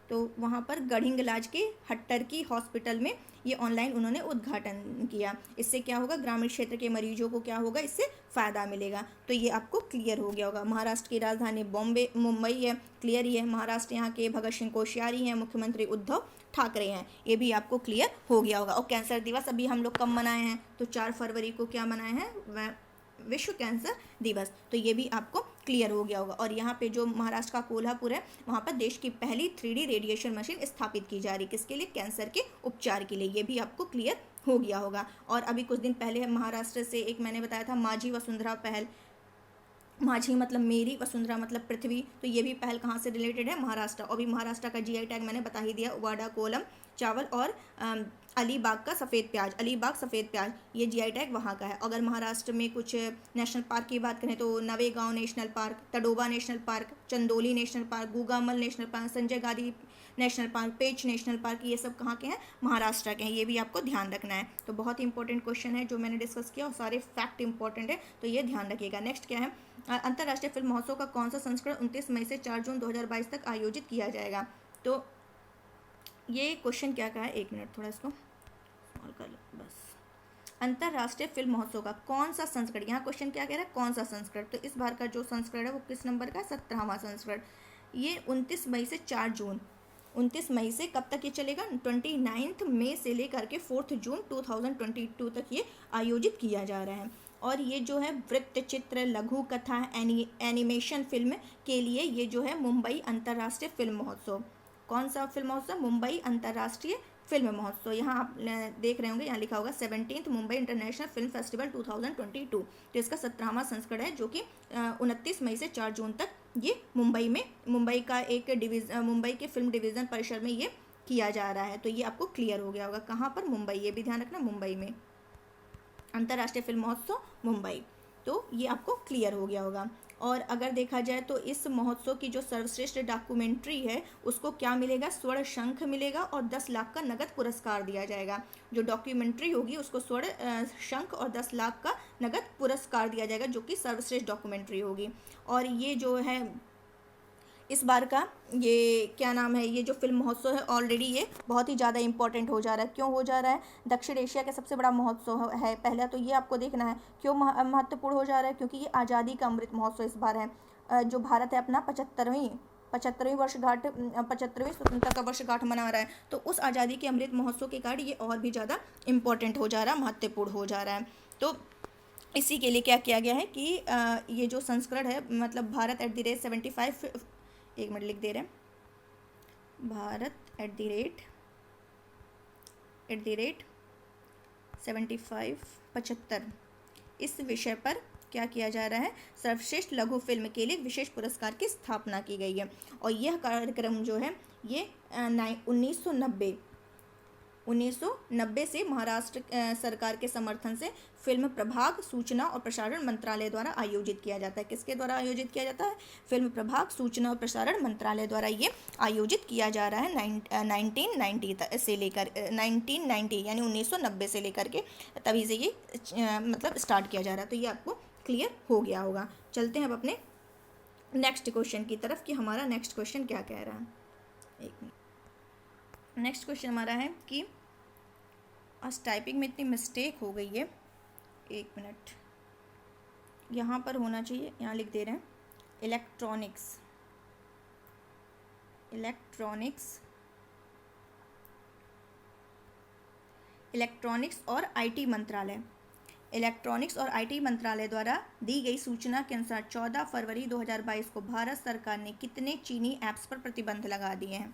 तो वहाँ पर गढ़िंगलाज के हट्टर की हॉस्पिटल में ये ऑनलाइन उन्होंने उद्घाटन किया। इससे क्या होगा, ग्रामीण क्षेत्र के मरीजों को क्या होगा, इससे फ़ायदा मिलेगा। तो ये आपको क्लियर हो गया होगा। महाराष्ट्र की राजधानी मुंबई है, क्लियर ही है। महाराष्ट्र यहाँ के भगत सिंह कोश्यारी हैं, मुख्यमंत्री उद्धव ठाकरे हैं, ये भी आपको क्लियर हो गया होगा। और कैंसर दिवस अभी हम लोग कब मनाए हैं, तो 4 फरवरी को क्या मनाए हैं, विश्व कैंसर दिवस। तो ये भी आपको क्लियर हो गया होगा। और यहाँ पे जो महाराष्ट्र का कोल्हापुर है, वहाँ पर देश की पहली 3D रेडिएशन मशीन स्थापित की जा रही, किसके लिए, कैंसर के उपचार के लिए। ये भी आपको क्लियर हो गया होगा। और अभी कुछ दिन पहले महाराष्ट्र से एक मैंने बताया था माझी वसुंधरा पहल, माझी मतलब मेरी, वसुंधरा मतलब पृथ्वी, तो ये भी पहल कहाँ से रिलेटेड है, महाराष्ट्र। और भी महाराष्ट्र का GI टैग मैंने बता ही दिया, वाडा कोलम चावल और अलीबाग का सफ़ेद प्याज, अलीबाग सफ़ेद प्याज, ये GI टैग वहाँ का है। अगर महाराष्ट्र में कुछ नेशनल पार्क की बात करें तो Navegaon national park, Tadoba national park, Chandoli national park, Gugamal national park, Sanjay Gandhi national park, Pench national park, ये सब कहाँ के हैं, महाराष्ट्र के हैं। ये भी आपको ध्यान रखना है। तो बहुत ही इंपॉर्टेंट क्वेश्चन है जो मैंने डिस्कस किया, और सारे फैक्ट इंपॉर्टेंट है, तो ये ध्यान रखिएगा। नेक्स्ट क्या है, अंतर्राष्ट्रीय फिल्म महोत्सव का कौन सा संस्करण 29 मई से 4 जून 2022 तक आयोजित किया जाएगा। तो ये क्वेश्चन क्या कहा है, एक मिनट थोड़ा इसको स्मॉल कर लो बस। अंतर्राष्ट्रीय फिल्म महोत्सव का कौन सा संस्करण, यहाँ क्वेश्चन क्या कह रहा है, कौन सा संस्करण। तो इस बार का जो संस्करण है वो किस नंबर का, 17वां संस्करण। ये 29 मई से 4 जून, 29 मई से कब तक ये चलेगा, 29 मई से लेकर के 4 जून 2022 तक ये आयोजित किया जा रहा है। और ये जो है वृत्त चित्र, लघु कथा, एनिमेशन फिल्म के लिए ये जो है मुंबई अंतर्राष्ट्रीय फिल्म महोत्सव, कौन सा फिल्म महोत्सव, मुंबई अंतर्राष्ट्रीय फिल्म महोत्सव। यहाँ आप देख रहे होंगे, यहाँ लिखा होगा 17th Mumbai international film festival 2022। तो इसका 17वां संस्करण है, जो कि 29 मई से 4 जून तक ये मुंबई का एक डिवीज़न, मुंबई के फिल्म डिवीज़न परिसर में ये किया जा रहा है। तो ये आपको क्लियर हो गया होगा, कहाँ पर, मुंबई, ये भी ध्यान रखना, मुंबई में अंतर्राष्ट्रीय फिल्म महोत्सव मुंबई। तो ये आपको क्लियर हो गया होगा। और अगर देखा जाए तो इस महोत्सव की जो सर्वश्रेष्ठ डॉक्यूमेंट्री है उसको क्या मिलेगा, स्वर्ण शंख मिलेगा और 10 लाख का नगद पुरस्कार दिया जाएगा। जो डॉक्यूमेंट्री होगी उसको स्वर्ण शंख और 10 लाख का नगद पुरस्कार दिया जाएगा, जो कि सर्वश्रेष्ठ डॉक्यूमेंट्री होगी। और ये जो है इस बार का ये क्या नाम है, ये जो फिल्म महोत्सव है ऑलरेडी ये बहुत ही ज़्यादा इंपॉर्टेंट हो जा रहा है। क्यों हो जा रहा है, दक्षिण एशिया का सबसे बड़ा महोत्सव है। पहला तो ये आपको देखना है क्यों महत्वपूर्ण हो जा रहा है, क्योंकि ये आज़ादी का अमृत महोत्सव इस बार है। जो भारत है अपना 75वीं वर्षगांठ, 75वीं स्वतंत्रता का वर्षगांठ मना रहा है। तो उस आज़ादी के अमृत महोत्सव के कारण ये और भी ज़्यादा इम्पोर्टेंट हो जा रहा है, महत्वपूर्ण हो जा रहा है। तो इसी के लिए क्या किया गया है कि ये जो संस्करण है, मतलब भारत @75, एक मिनट लिख दे रहे हैं, भारत @75 इस विषय पर क्या किया जा रहा है, सर्वश्रेष्ठ लघु फिल्म के लिए विशेष पुरस्कार की स्थापना की गई है। और यह कार्यक्रम जो है ये 1990 से महाराष्ट्र सरकार के समर्थन से फिल्म प्रभाग, सूचना और प्रसारण मंत्रालय द्वारा आयोजित किया जाता है। किसके द्वारा आयोजित किया जाता है, फिल्म प्रभाग, सूचना और प्रसारण मंत्रालय द्वारा ये आयोजित किया जा रहा है 1990 से लेकर 1990 यानी 1990 से लेकर के तभी से ये मतलब स्टार्ट किया जा रहा है। तो ये आपको क्लियर हो गया होगा। चलते हैं अब अपने नेक्स्ट क्वेश्चन की तरफ कि हमारा नेक्स्ट क्वेश्चन क्या कह रहा है। एक मिनट, नेक्स्ट क्वेश्चन हमारा है कि आज टाइपिंग में इतनी मिस्टेक हो गई है, एक मिनट, यहाँ पर होना चाहिए, यहाँ लिख दे रहे हैं इलेक्ट्रॉनिक्स और आईटी मंत्रालय, इलेक्ट्रॉनिक्स और आईटी मंत्रालय द्वारा दी गई सूचना के अनुसार 14 फरवरी 2022 को भारत सरकार ने कितने चीनी ऐप्स पर प्रतिबंध लगा दिए हैं।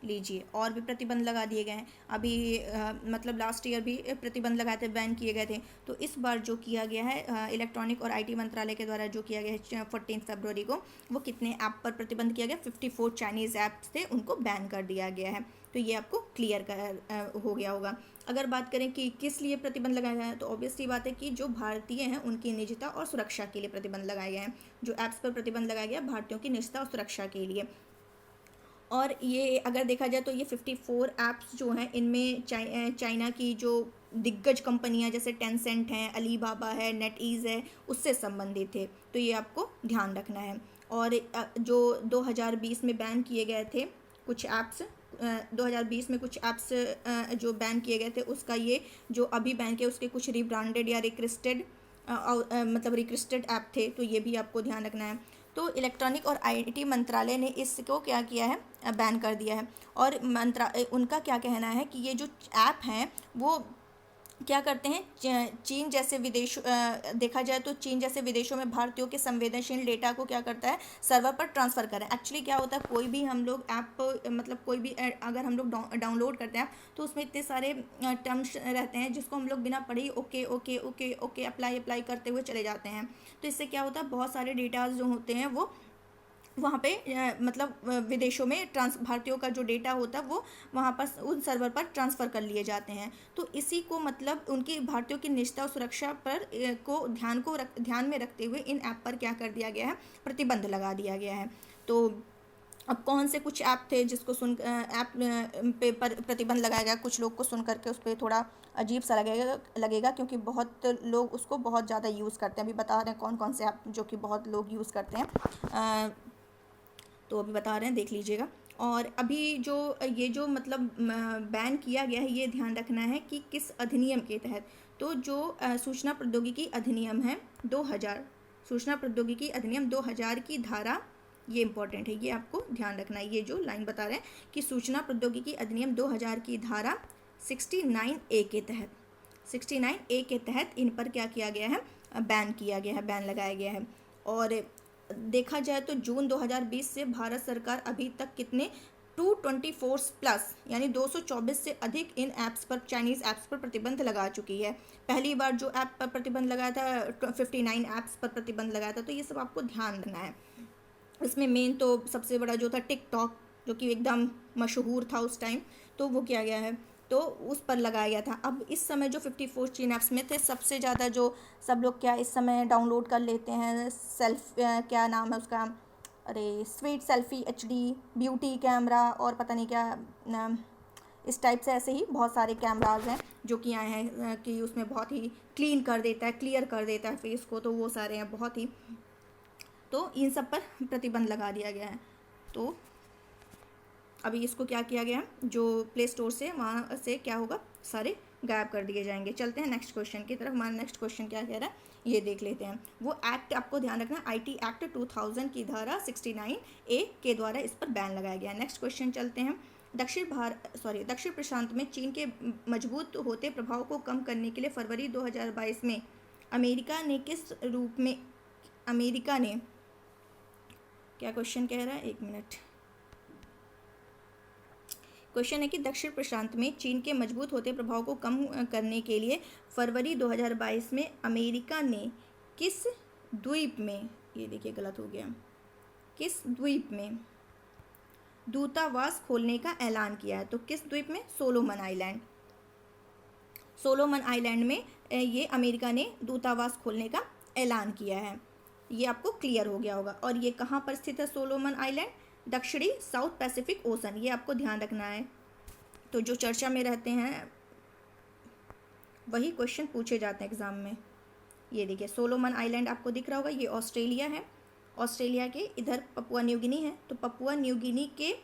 लीजिए और भी प्रतिबंध लगा दिए गए हैं। अभी मतलब लास्ट ईयर भी प्रतिबंध लगाए थे, बैन किए गए थे। तो इस बार जो किया गया है इलेक्ट्रॉनिक और आईटी मंत्रालय के द्वारा जो किया गया है 14 फरवरी को, वो कितने ऐप पर प्रतिबंध किया गया, 54 चाइनीज़ ऐप्स थे उनको बैन कर दिया गया है। तो ये आपको क्लियर हो गया होगा। अगर बात करें कि किस लिए प्रतिबंध लगाया गया है, तो ऑब्वियसली बात है कि जो भारतीय हैं उनकी निजता और सुरक्षा के लिए प्रतिबंध लगाए गए हैं। जो ऐप्स पर प्रतिबंध लगाया गया भारतीयों की निजता और सुरक्षा के लिए। और ये अगर देखा जाए तो ये 54 ऐप्स जो हैं इनमें चाइना की जो दिग्गज कंपनियां जैसे टेंसेंट हैं, अलीबाबा है, नेटईज़ है, उससे संबंधित थे। तो ये आपको ध्यान रखना है। और जो 2020 में बैन किए गए थे कुछ ऐप्स, 2020 में कुछ ऐप्स जो बैन किए गए थे, उसका ये जो अभी बैन किए उसके कुछ रिब्रांडेड या मतलब रिक्वेस्टेड ऐप थे। तो ये भी आपको ध्यान रखना है। तो इलेक्ट्रॉनिक और आईटी मंत्रालय ने इसको क्या किया है, बैन कर दिया है। और उनका क्या कहना है कि ये जो ऐप हैं वो क्या करते हैं, चीन जैसे देखा जाए तो चीन जैसे विदेशों में भारतीयों के संवेदनशील डेटा को क्या करता है, सर्वर पर ट्रांसफ़र करें। एक्चुअली क्या होता है, कोई भी हम लोग ऐप मतलब कोई भी अगर हम लोग डाउनलोड करते हैं तो उसमें इतने सारे टर्म्स रहते हैं जिसको हम लोग बिना पढ़े ही okay okay okay okay apply करते हुए चले जाते हैं। तो इससे क्या होता है, बहुत सारे डेटाज जो होते हैं वो वहाँ पे मतलब विदेशों में भारतीयों का जो डेटा होता है वो वहाँ पर उन सर्वर पर ट्रांसफ़र कर लिए जाते हैं। तो इसी को मतलब उनकी भारतीयों की निजता और सुरक्षा पर ध्यान में रखते हुए इन ऐप पर क्या कर दिया गया है, प्रतिबंध लगा दिया गया है। तो अब कौन से कुछ ऐप थे जिसको ऐप पे पर प्रतिबंध लगाया गया, कुछ लोग को सुन करके उस पर थोड़ा अजीब सा लगेगा क्योंकि बहुत लोग उसको बहुत ज़्यादा यूज़ करते हैं। अभी बता रहे हैं कौन कौन से ऐप जो कि बहुत लोग यूज़ करते हैं, तो अभी बता रहे हैं, देख लीजिएगा। और अभी ये जो मतलब बैन किया गया है, ये ध्यान रखना है कि किस अधिनियम के तहत। तो जो सूचना प्रौद्योगिकी अधिनियम है 2000, सूचना प्रौद्योगिकी अधिनियम 2000 की धारा, ये इंपॉर्टेंट है, ये आपको ध्यान रखना है। ये जो लाइन बता रहे हैं कि सूचना प्रौद्योगिकी अधिनियम 2000 की धारा 69A के तहत, 69A के तहत इन पर क्या किया गया है, बैन किया गया है, बैन लगाया गया है। और देखा जाए तो जून 2020 से भारत सरकार अभी तक कितने 224 प्लस यानी 224 से अधिक इन ऐप्स पर, चाइनीज़ ऐप्स पर प्रतिबंध लगा चुकी है। पहली बार जो ऐप पर प्रतिबंध लगाया था 59 ऐप्स पर प्रतिबंध लगाया था। तो ये सब आपको ध्यान रखना है। इसमें मेन तो सबसे बड़ा जो था टिकटॉक, जो कि एकदम मशहूर था उस टाइम, तो वो किया गया है, तो उस पर लगाया गया था। अब इस समय जो 54 चीन ऐप्स में थे, सबसे ज़्यादा जो सब लोग क्या इस समय डाउनलोड कर लेते हैं, क्या नाम है उसका, अरे sweet selfie HD, beauty camera और पता नहीं क्या इस टाइप से ऐसे ही बहुत सारे कैमराज हैं जो कि आए हैं कि उसमें बहुत ही क्लीन कर देता है, क्लियर कर देता है फेस को। तो वो सारे हैं बहुत ही, तो इन सब पर प्रतिबंध लगा दिया गया है। तो अभी इसको क्या किया गया है, जो प्ले स्टोर से वहाँ से क्या होगा, सारे गायब कर दिए जाएंगे। चलते हैं नेक्स्ट क्वेश्चन की तरफ। हमारा नेक्स्ट क्वेश्चन क्या कह रहा है ये देख लेते हैं। वो एक्ट आपको ध्यान रखना, IT एक्ट 2000 की धारा 69A के द्वारा इस पर बैन लगाया गया है। नेक्स्ट क्वेश्चन चलते हैं। दक्षिण प्रशांत में चीन के मजबूत होते प्रभाव को कम करने के लिए फरवरी 2022 में अमेरिका ने क्या क्वेश्चन कह रहा है, एक मिनट। क्वेश्चन है कि दक्षिण प्रशांत में चीन के मजबूत होते प्रभाव को कम करने के लिए फरवरी 2022 में अमेरिका ने किस द्वीप में, ये देखिए गलत हो गया, किस द्वीप में दूतावास खोलने का ऐलान किया है। तो किस द्वीप में, सोलोमन आइलैंड। सोलोमन आइलैंड में ये अमेरिका ने दूतावास खोलने का ऐलान किया है। ये आपको क्लियर हो गया होगा। और ये कहाँ पर स्थित है सोलोमन आइलैंड, दक्षिणी साउथ पैसिफिक ओशन, ये आपको ध्यान रखना है। तो जो चर्चा में रहते हैं वही क्वेश्चन पूछे जाते हैं एग्जाम में। ये देखिए सोलोमन आइलैंड आपको दिख रहा होगा, ये ऑस्ट्रेलिया है। ऑस्ट्रेलिया के इधर पपुआ न्यू गिनी है। तो पपुआ न्यू गिनी के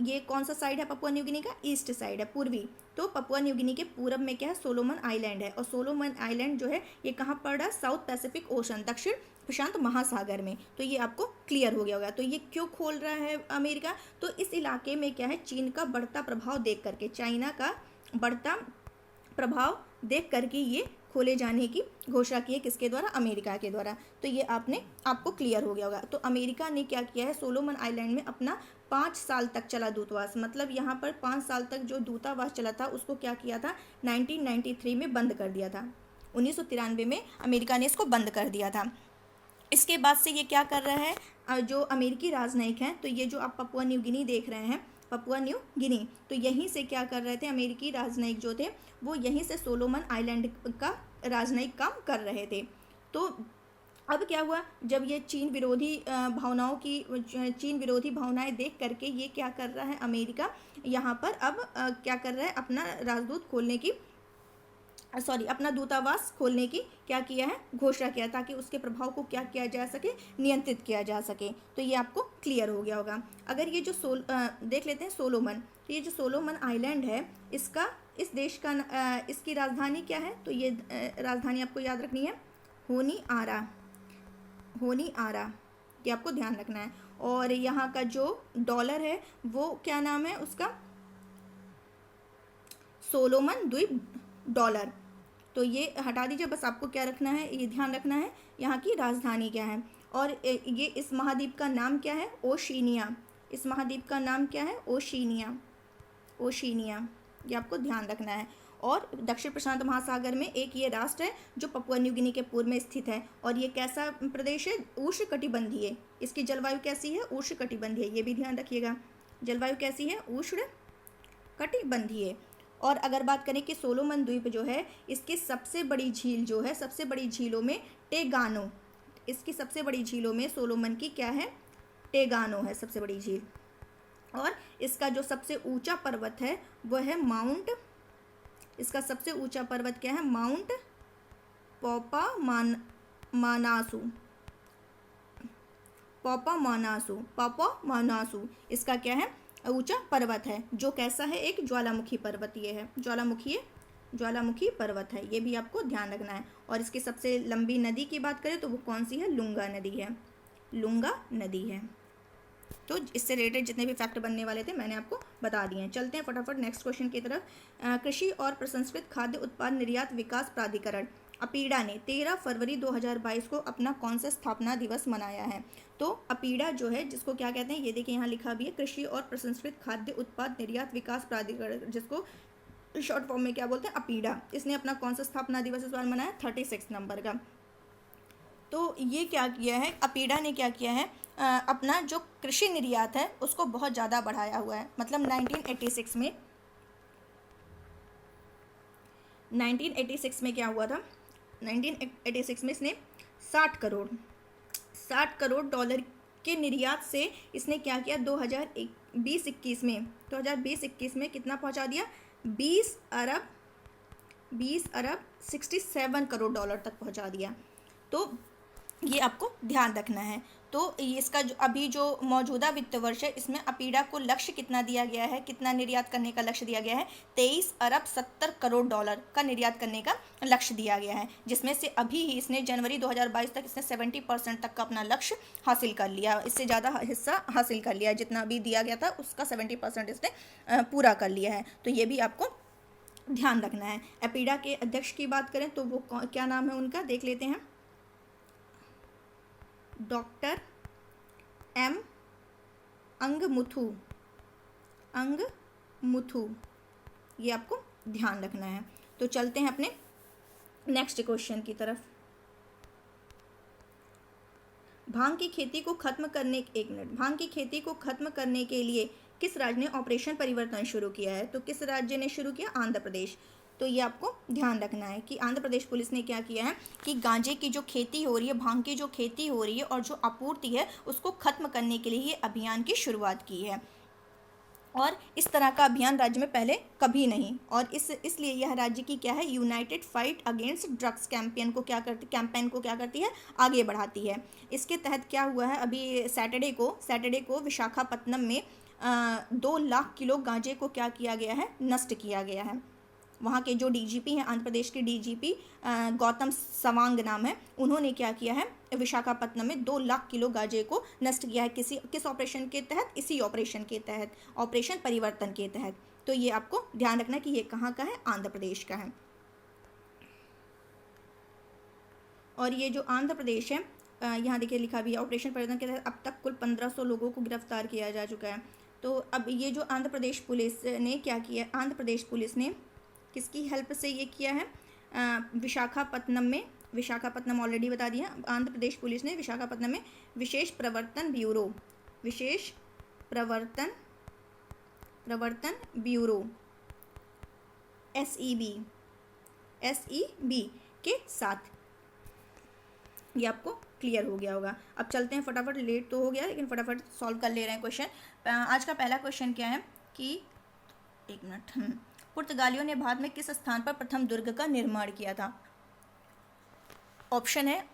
ये कौन सा साइड है, पपुआ न्यू गिनी का ईस्ट साइड है, पूर्वी। तो पपुआ न्यू गिनी के पूरब में क्या है, सोलोमन आइलैंड है। और सोलोमन आइलैंड जो है ये कहाँ पड़ रहा है, साउथ पैसिफिक ओशन, दक्षिण प्रशांत महासागर में। तो ये आपको क्लियर हो गया होगा। तो ये क्यों खोल रहा है अमेरिका, तो इस इलाके में क्या है, चीन का बढ़ता प्रभाव देख करके, चाइना का बढ़ता प्रभाव देख करके ये खोले जाने की घोषणा की है, किसके द्वारा? अमेरिका के द्वारा। तो ये आपको क्लियर हो गया होगा। तो अमेरिका ने क्या किया है, सोलोमन आइलैंड में अपना 5 साल तक चला दूतावास, मतलब यहाँ पर 5 साल तक जो दूतावास चला था उसको क्या किया था, 1993 में बंद कर दिया था। 1993 में अमेरिका ने इसको बंद कर दिया था। इसके बाद से ये क्या कर रहा है, जो अमेरिकी राजनयिक हैं, तो ये जो आप पपुआ न्यू गिनी देख रहे हैं, पपुआ न्यू गिनी, तो यहीं से क्या कर रहे थे, अमेरिकी राजनयिक जो थे वो यहीं से सोलोमन आइलैंड का राजनयिक काम कर रहे थे। तो अब क्या हुआ, जब ये चीन विरोधी भावनाएं देख करके ये क्या कर रहा है, अमेरिका यहाँ पर अब क्या कर रहा है, अपना दूतावास खोलने की क्या किया है, घोषणा किया, ताकि उसके प्रभाव को क्या किया जा सके, नियंत्रित किया जा सके। तो ये आपको क्लियर हो गया होगा। अगर ये जो देख लेते हैं सोलोमन, तो ये जो सोलोमन आइलैंड है, इस देश का इसकी राजधानी क्या है, तो ये राजधानी आपको याद रखनी है, होनीआरा, ये आपको ध्यान रखना है। और यहाँ का जो डॉलर है वो क्या नाम है उसका, सोलोमन द्वीप डॉलर। तो ये हटा दीजिए, बस आपको क्या रखना है, ये ध्यान रखना है यहाँ की राजधानी क्या है। और ये इस महाद्वीप का नाम क्या है, ओशिनिया। इस महाद्वीप का नाम क्या है, ओशिनिया, ये आपको ध्यान रखना है। और दक्षिण प्रशांत महासागर में एक ये राष्ट्र है जो पपुआ न्यू गिनी के पूर्व में स्थित है। और ये कैसा प्रदेश है, उष्णकटिबंधीय। इसकी जलवायु कैसी है, उष्णकटिबंधीय, ये भी ध्यान रखिएगा, जलवायु कैसी है, उष्णकटिबंधीय। और अगर बात करें कि सोलोमन द्वीप जो है, इसकी सबसे बड़ी झील जो है, सबसे बड़ी झीलों में टेगानो, इसकी सबसे बड़ी झीलों में सोलोमन की क्या है, टेगानो है सबसे बड़ी झील। और इसका जो सबसे ऊंचा पर्वत है वो है इसका सबसे ऊंचा पर्वत क्या है, माउंट पापामानासू, इसका क्या है, ऊंचा पर्वत है, जो कैसा है, एक ज्वालामुखी पर्वत ये है, ज्वालामुखी पर्वत है, ये भी आपको ध्यान रखना है। और इसकी सबसे लंबी नदी की बात करें तो वो कौन सी है, लुंगा नदी है। तो इससे रिलेटेड जितने भी फैक्ट बनने वाले थे मैंने आपको बता दिए हैं। चलते हैं फटाफट नेक्स्ट क्वेश्चन की तरफ। कृषि और प्रसंस्कृत खाद्य उत्पाद निर्यात विकास प्राधिकरण अपीडा ने 13 फरवरी 2022 को अपना कौन सा स्थापना दिवस मनाया है। तो अपीडा जो है, जिसको क्या कहते हैं, ये देखिए यहाँ लिखा भी है, कृषि और प्रसंस्कृत खाद्य उत्पाद निर्यात विकास प्राधिकरण, जिसको शॉर्ट फॉर्म में क्या बोलते हैं, अपीडा। इसने अपना कौन सा स्थापना दिवस इस बार मनाया, 36 नंबर का। तो ये क्या किया है, अपीडा ने क्या किया है, अपना जो कृषि निर्यात है उसको बहुत ज़्यादा बढ़ाया हुआ है। मतलब 1986 में क्या हुआ था, 1986 में इसने 60 करोड़ डॉलर के निर्यात से इसने क्या किया, 2020-21 में कितना पहुंचा दिया, 20 अरब 67 करोड़ डॉलर तक पहुंचा दिया। तो ये आपको ध्यान रखना है। तो इसका जो अभी जो मौजूदा वित्त वर्ष है, इसमें अपीडा को लक्ष्य कितना दिया गया है, कितना निर्यात करने का लक्ष्य दिया गया है, 23 अरब 70 करोड़ डॉलर का निर्यात करने का लक्ष्य दिया गया है, जिसमें से अभी ही इसने जनवरी 2022 तक इसने 70% तक का अपना लक्ष्य हासिल कर लिया, इससे ज़्यादा हिस्सा हासिल कर लिया, जितना अभी दिया गया था उसका 70% इसने पूरा कर लिया है। तो ये भी आपको ध्यान रखना है। अपीडा के अध्यक्ष की बात करें तो वो क्या नाम है उनका, देख लेते हैं, डॉक्टर एम अंगमुथु, ये आपको ध्यान रखना है। तो चलते हैं अपने नेक्स्ट क्वेश्चन की तरफ। भांग की खेती को खत्म करने के लिए किस राज्य ने ऑपरेशन परिवर्तन शुरू किया है। तो किस राज्य ने शुरू किया, आंध्र प्रदेश। तो ये आपको ध्यान रखना है कि आंध्र प्रदेश पुलिस ने क्या किया है कि गांजे की जो खेती हो रही है, भांग की जो खेती हो रही है और जो आपूर्ति है उसको खत्म करने के लिए ये अभियान की शुरुआत की है। और इस तरह का अभियान राज्य में पहले कभी नहीं, और इसलिए यह राज्य की क्या है, United fight against drugs campaign को क्या करती है, आगे बढ़ाती है। इसके तहत क्या हुआ है, अभी सैटरडे को विशाखापत्तनम में 2 लाख किलो गांजे को क्या किया गया है, नष्ट किया गया है। वहाँ के जो डीजीपी हैं, आंध्र प्रदेश के डीजीपी गौतम सवांग नाम है, उन्होंने क्या किया है, विशाखापत्तनम में 2 लाख किलो गांजे को नष्ट किया है। किस ऑपरेशन के तहत, इसी ऑपरेशन के तहत, ऑपरेशन परिवर्तन के तहत। तो ये आपको ध्यान रखना कि ये कहाँ का है, आंध्र प्रदेश का है। और ये जो आंध्र प्रदेश है, यहाँ देखिए लिखा भी है, ऑपरेशन परिवर्तन के तहत अब तक कुल 1500 लोगों को गिरफ्तार किया जा चुका है। तो अब ये जो आंध्र प्रदेश पुलिस ने क्या किया, आंध्र प्रदेश पुलिस ने किसकी हेल्प से ये किया है, विशाखापत्तनम में, विशाखापत्तनम ऑलरेडी बता दिया, आंध्र प्रदेश पुलिस ने विशाखापत्तनम में विशेष प्रवर्तन ब्यूरो, विशेष प्रवर्तन ब्यूरो SEB के साथ, ये आपको क्लियर हो गया होगा। अब चलते हैं फटाफट, लेट तो हो गया लेकिन फटाफट सॉल्व कर ले रहे हैं क्वेश्चन। आज का पहला क्वेश्चन क्या है कि एक मिनट, पुर्तगालियों ने भारत में किस स्थान पर प्रथम दुर्ग का निर्माण किया था? ऑप्शन है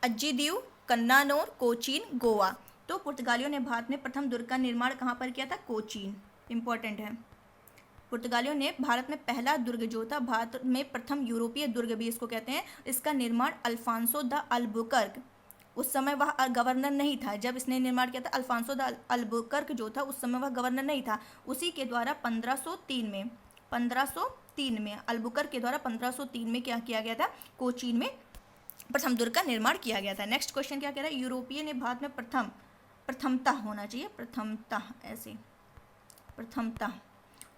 अज्जीदीव, कन्नानौर, कोचीन, गोवा। तो पुर्तगालियों ने भारत में प्रथम दुर्ग का निर्माण कहाँ पर किया था? कोचीन। इंपॉर्टेंट है। पुर्तगालियों ने भारत में पहला दुर्ग जो था, भारत में प्रथम यूरोपीय दुर्ग भी इसको कहते हैं, इसका निर्माण अल्फांसो द अल्बुकर्क, उस समय वह गवर्नर नहीं था जब इसने निर्माण किया था। अल्फांसो द अल्बुकर्क जो था उस समय वह गवर्नर नहीं था, उसी के द्वारा 1503 में अल्बुकर्क के द्वारा 1503 में क्या किया गया था? कोचीन में प्रथम दुर्ग का निर्माण किया गया था। नेक्स्ट क्वेश्चन क्या कह रहा है? यूरोपीय ने भारत में प्रथमतः होना चाहिए, प्रथमतः ऐसे, प्रथमतः,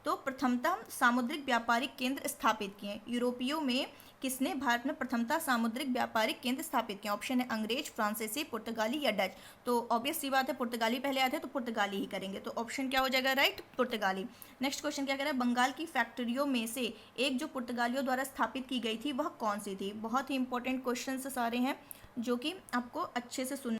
तो प्रथमतः सामुद्रिक व्यापारिक केंद्र स्थापित किए। यूरोपियों में किसने भारत में प्रथमतः सामुद्रिक व्यापारिक केंद्र स्थापित किया? ऑप्शन है अंग्रेज, फ्रांसीसी, पुर्तगाली या डच। तो ऑब्वियस सी बात है, पुर्तगाली पहले आते हैं तो पुर्तगाली ही करेंगे, तो ऑप्शन क्या हो जाएगा? राइट, पुर्तगाली। नेक्स्ट क्वेश्चन क्या कह रहा है? बंगाल की फैक्ट्रियों में से एक जो पुर्तगालियों द्वारा स्थापित की गई थी वह कौन सी थी? बहुत ही इंपॉर्टेंट क्वेश्चन सारे हैं जो कि आपको अच्छे से सुन,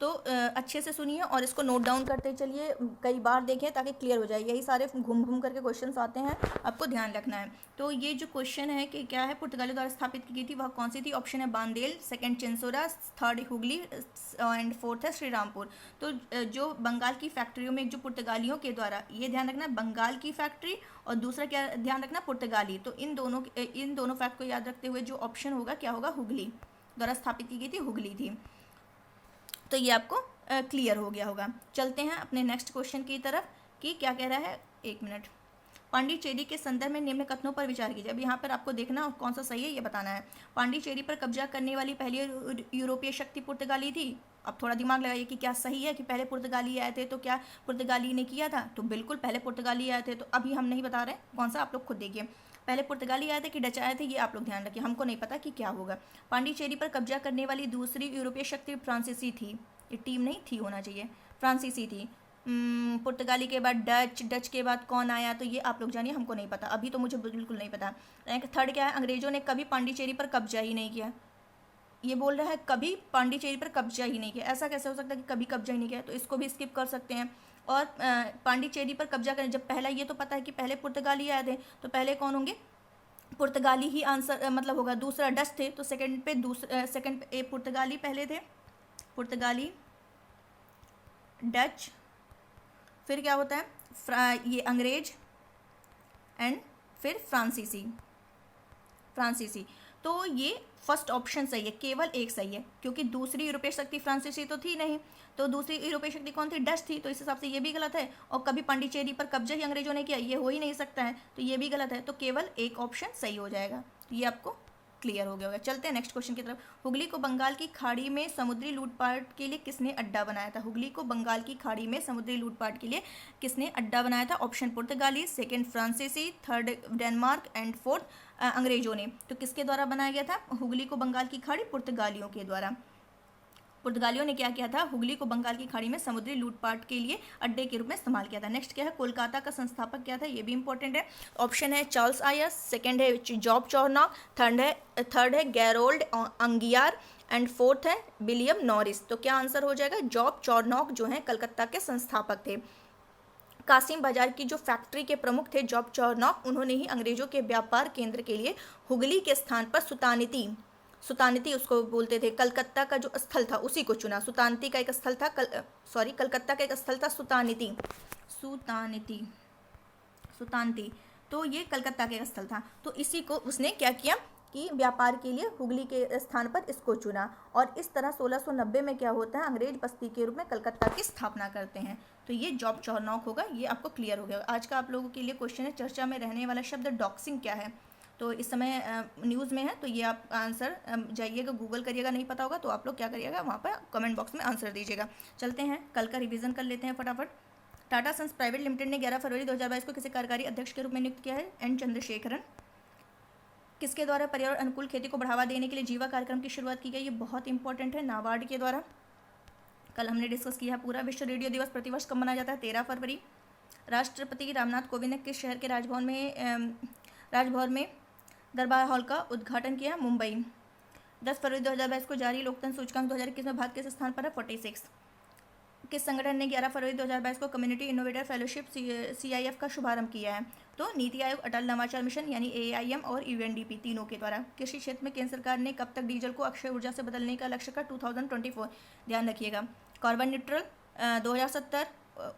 तो अच्छे से सुनिए और इसको नोट डाउन करते चलिए, कई बार देखें ताकि क्लियर हो जाए। यही सारे घूम घूम करके क्वेश्चन्स आते हैं, आपको ध्यान रखना है। तो ये जो क्वेश्चन है कि क्या है पुर्तगालियों द्वारा स्थापित की गई थी वह कौन सी थी? ऑप्शन है Bandel, second Chinsurah, third Hooghly and fourth है श्रीरामपुर। तो जो बंगाल की फैक्ट्रियों में जो पुर्तगालियों के द्वारा, ये ध्यान रखना बंगाल की फैक्ट्री और दूसरा क्या ध्यान रखना? पुर्तगाली। तो इन दोनों फैक्ट को याद रखते हुए जो ऑप्शन होगा क्या होगा? हुगली द्वारा स्थापित की गई थी, हुगली थी। तो ये आपको क्लियर हो गया होगा। चलते हैं अपने नेक्स्ट क्वेश्चन की तरफ कि क्या कह रहा है। एक मिनट, पांडिचेरी के संदर्भ में निम्न कथनों पर विचार कीजिए। अब यहाँ पर आपको देखना कौन सा सही है ये बताना है। पांडिचेरी पर कब्जा करने वाली पहली यूरोपीय शक्ति पुर्तगाली थी। अब थोड़ा दिमाग लगाइए कि क्या सही है कि पहले पुर्तगाली आए थे, तो क्या पुर्तगाली ने किया था? तो बिल्कुल पहले पुर्तगाली आए थे। तो अभी हम नहीं बता रहे कौन सा, आप लोग खुद देखिए, पहले पुर्तगाली आए थे कि डच आए थे, ये आप लोग ध्यान रखिए, हमको नहीं पता कि क्या होगा। पांडिचेरी पर कब्जा करने वाली दूसरी यूरोपीय शक्ति फ्रांसीसी थी, ये टीम नहीं थी होना चाहिए, फ्रांसीसी थी। पुर्तगाली के बाद डच के बाद कौन आया? तो ये आप लोग जानिए, हमको नहीं पता, अभी तो मुझे बिल्कुल नहीं पता। थर्ड क्या है? अंग्रेजों ने कभी पांडिचेरी पर कब्जा ही नहीं किया। ये बोल रहा है कभी पांडिचेरी पर कब्जा ही नहीं किया, ऐसा कैसे हो सकता है कि कभी कब्जा ही नहीं किया? तो इसको भी स्किप कर सकते हैं। और पांडिचेरी पर कब्जा करें, जब पहला ये तो पता है कि पहले पुर्तगाली आए थे, तो पहले कौन होंगे? पुर्तगाली ही आंसर मतलब होगा। दूसरा डच थे, तो सेकंड पे पुर्तगाली पहले थे, पुर्तगाली, डच, फिर क्या होता है? ये अंग्रेज एंड फिर फ्रांसीसी। तो ये फर्स्ट ऑप्शन सही है, केवल एक सही है, क्योंकि दूसरी यूरोपीय शक्ति फ्रांसीसी तो थी नहीं, तो दूसरी यूरोपीय शक्ति कौन थी? डच थी। तो इस हिसाब से ये भी गलत है। और कभी पांडिचेरी पर कब्जा ही अंग्रेजों ने किया, ये हो ही नहीं सकता है, तो ये भी गलत है। तो केवल एक ऑप्शन सही हो जाएगा। ये आपको क्लियर हो गया होगा। चलते हैं नेक्स्ट क्वेश्चन की तरफ। हुगली को बंगाल की खाड़ी में समुद्री लूटपाट के लिए किसने अड्डा बनाया था? हुगली को बंगाल की खाड़ी में समुद्री लूटपाट के लिए किसने अड्डा बनाया था? ऑप्शन पुर्तगाली, सेकंड फ्रांसीसी, थर्ड डेनमार्क एंड फोर्थ अंग्रेजों ने। तो किसके द्वारा बनाया गया था हुगली को बंगाल की खाड़ी? पुर्तगालियों के द्वारा। पुर्तगालियों ने क्या किया था? हुगली को बंगाल की खाड़ी में समुद्री लूटपाट के लिए अड्डे के रूप में इस्तेमाल किया था। नेक्स्ट क्या है? कोलकाता का संस्थापक क्या था? ये भी इंपॉर्टेंट है। ऑप्शन है चार्ल्स आयस, सेकंड है जॉब चॉर्नॉक, थर्ड है गैरोल्ड अंगियार एंड फोर्थ है विलियम नॉरिस। तो क्या आंसर हो जाएगा? जॉब चॉर्नॉक जो है कलकत्ता के संस्थापक थे। कासिम बाजार की जो फैक्ट्री के प्रमुख थे जॉब चॉर्नॉक, उन्होंने ही अंग्रेजों के व्यापार केंद्र के लिए हुगली के स्थान पर सुतानिती उसको बोलते थे, कलकत्ता का जो स्थल था उसी को चुना। सुतानिती का एक स्थल था कलकत्ता का एक स्थल था सुतानिती, तो ये कलकत्ता का एक स्थल था। तो इसी को उसने क्या किया कि व्यापार के लिए हुगली के स्थान पर इसको चुना। और इस तरह 1690 में क्या होता है? अंग्रेज बस्ती के रूप में कलकत्ता की स्थापना करते हैं। तो ये जॉब चॉर्नॉक होगा। ये आपको क्लियर हो गया। आज का आप लोगों के लिए क्वेश्चन है, चर्चा में रहने वाला शब्द डॉक्सिंग क्या है? तो इस समय न्यूज़ में है, तो ये आप आंसर जाइएगा, गूगल करिएगा, नहीं पता होगा तो आप लोग क्या करिएगा, वहाँ पर कमेंट बॉक्स में आंसर दीजिएगा। चलते हैं कल का रिवीजन कर लेते हैं फटाफट। टाटा सन्स प्राइवेट लिमिटेड ने 11 फरवरी 2022 को किसे कार्यकारी अध्यक्ष के रूप में नियुक्त किया है? एन चंद्रशेखरन। किसके द्वारा पर्यावरण अनुकूल खेती को बढ़ावा देने के लिए जीवा कार्यक्रम की शुरुआत की गई? ये बहुत इंपॉर्टेंट है, नाबार्ड के द्वारा। कल हमने डिस्कस किया पूरा। विश्व रेडियो दिवस प्रतिवर्ष कब मनाया जाता है? 13 फरवरी। राष्ट्रपति रामनाथ कोविंद ने किस शहर के राजभवन में दरबार हॉल का उद्घाटन किया? मुंबई। 10 फरवरी 2022 को जारी लोकतंत्र सूचकांक 2021 में भारत किस स्थान पर है? 46। किस संगठन ने 11 फरवरी 2022 को कम्युनिटी इनोवेटर फेलोशिप CIF का शुभारंभ किया है? तो नीति आयोग, अटल नवाचार मिशन यानी AIM और UNDP तीनों के द्वारा। कृषि क्षेत्र में केंद्र सरकार ने कब तक डीजल को अक्षय ऊर्जा से बदलने का लक्ष्य का? 2024। ध्यान रखिएगा। कार्बन न्यूट्रल 2070,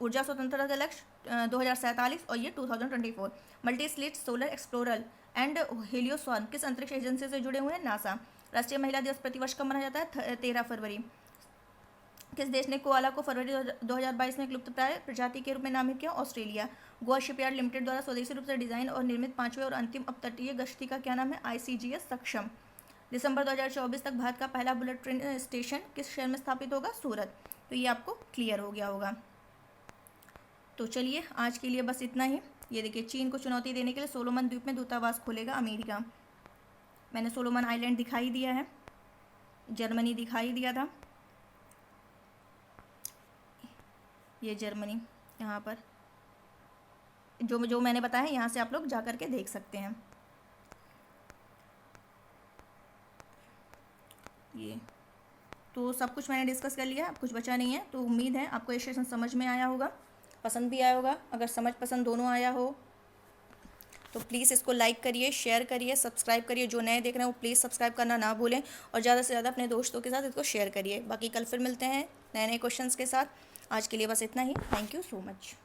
ऊर्जा स्वतंत्रता का लक्ष्य 2047 और ये 2024। Multi slit solar explorer and Helioswarm किस अंतरिक्ष एजेंसी से जुड़े हुए हैं? नासा। राष्ट्रीय महिला दिवस प्रतिवर्ष कब मनाया जाता है? 13 फरवरी। किस देश ने कोआला को फरवरी 2022 में एक लुप्तप्राय प्रजाति के रूप में नामित किया? ऑस्ट्रेलिया। गोवा शिपयार्ड लिमिटेड द्वारा स्वदेशी रूप से डिजाइन और निर्मित 5वें और अंतिम अपतटीय गश्ती का क्या नाम है? ICGS सक्षम। दिसंबर 2024 तक भारत का पहला बुलेट ट्रेन स्टेशन किस शहर में स्थापित होगा? सूरत। तो ये आपको क्लियर हो गया होगा। तो चलिए आज के लिए बस इतना ही। ये देखिए, चीन को चुनौती देने के लिए सोलोमन द्वीप में दूतावास खोलेगा अमेरिका। मैंने सोलोमन आइलैंड दिखाई दिया है, जर्मनी दिखाई दिया था, ये जर्मनी यहाँ पर जो मैंने बताया यहाँ से आप लोग जा कर के देख सकते हैं। ये तो सब कुछ मैंने डिस्कस कर लिया, अब कुछ बचा नहीं है। तो उम्मीद है आपको ये सेशन समझ में आया होगा, पसंद भी आया होगा। अगर समझ पसंद दोनों आया हो तो प्लीज़ इसको लाइक करिए, शेयर करिए, सब्सक्राइब करिए। जो नए देख रहे हैं वो प्लीज़ सब्सक्राइब करना ना भूलें और ज़्यादा से ज़्यादा अपने दोस्तों के साथ इसको शेयर करिए। बाकी कल फिर मिलते हैं नए नए क्वेश्चंस के साथ। आज के लिए बस इतना ही। Thank you so much.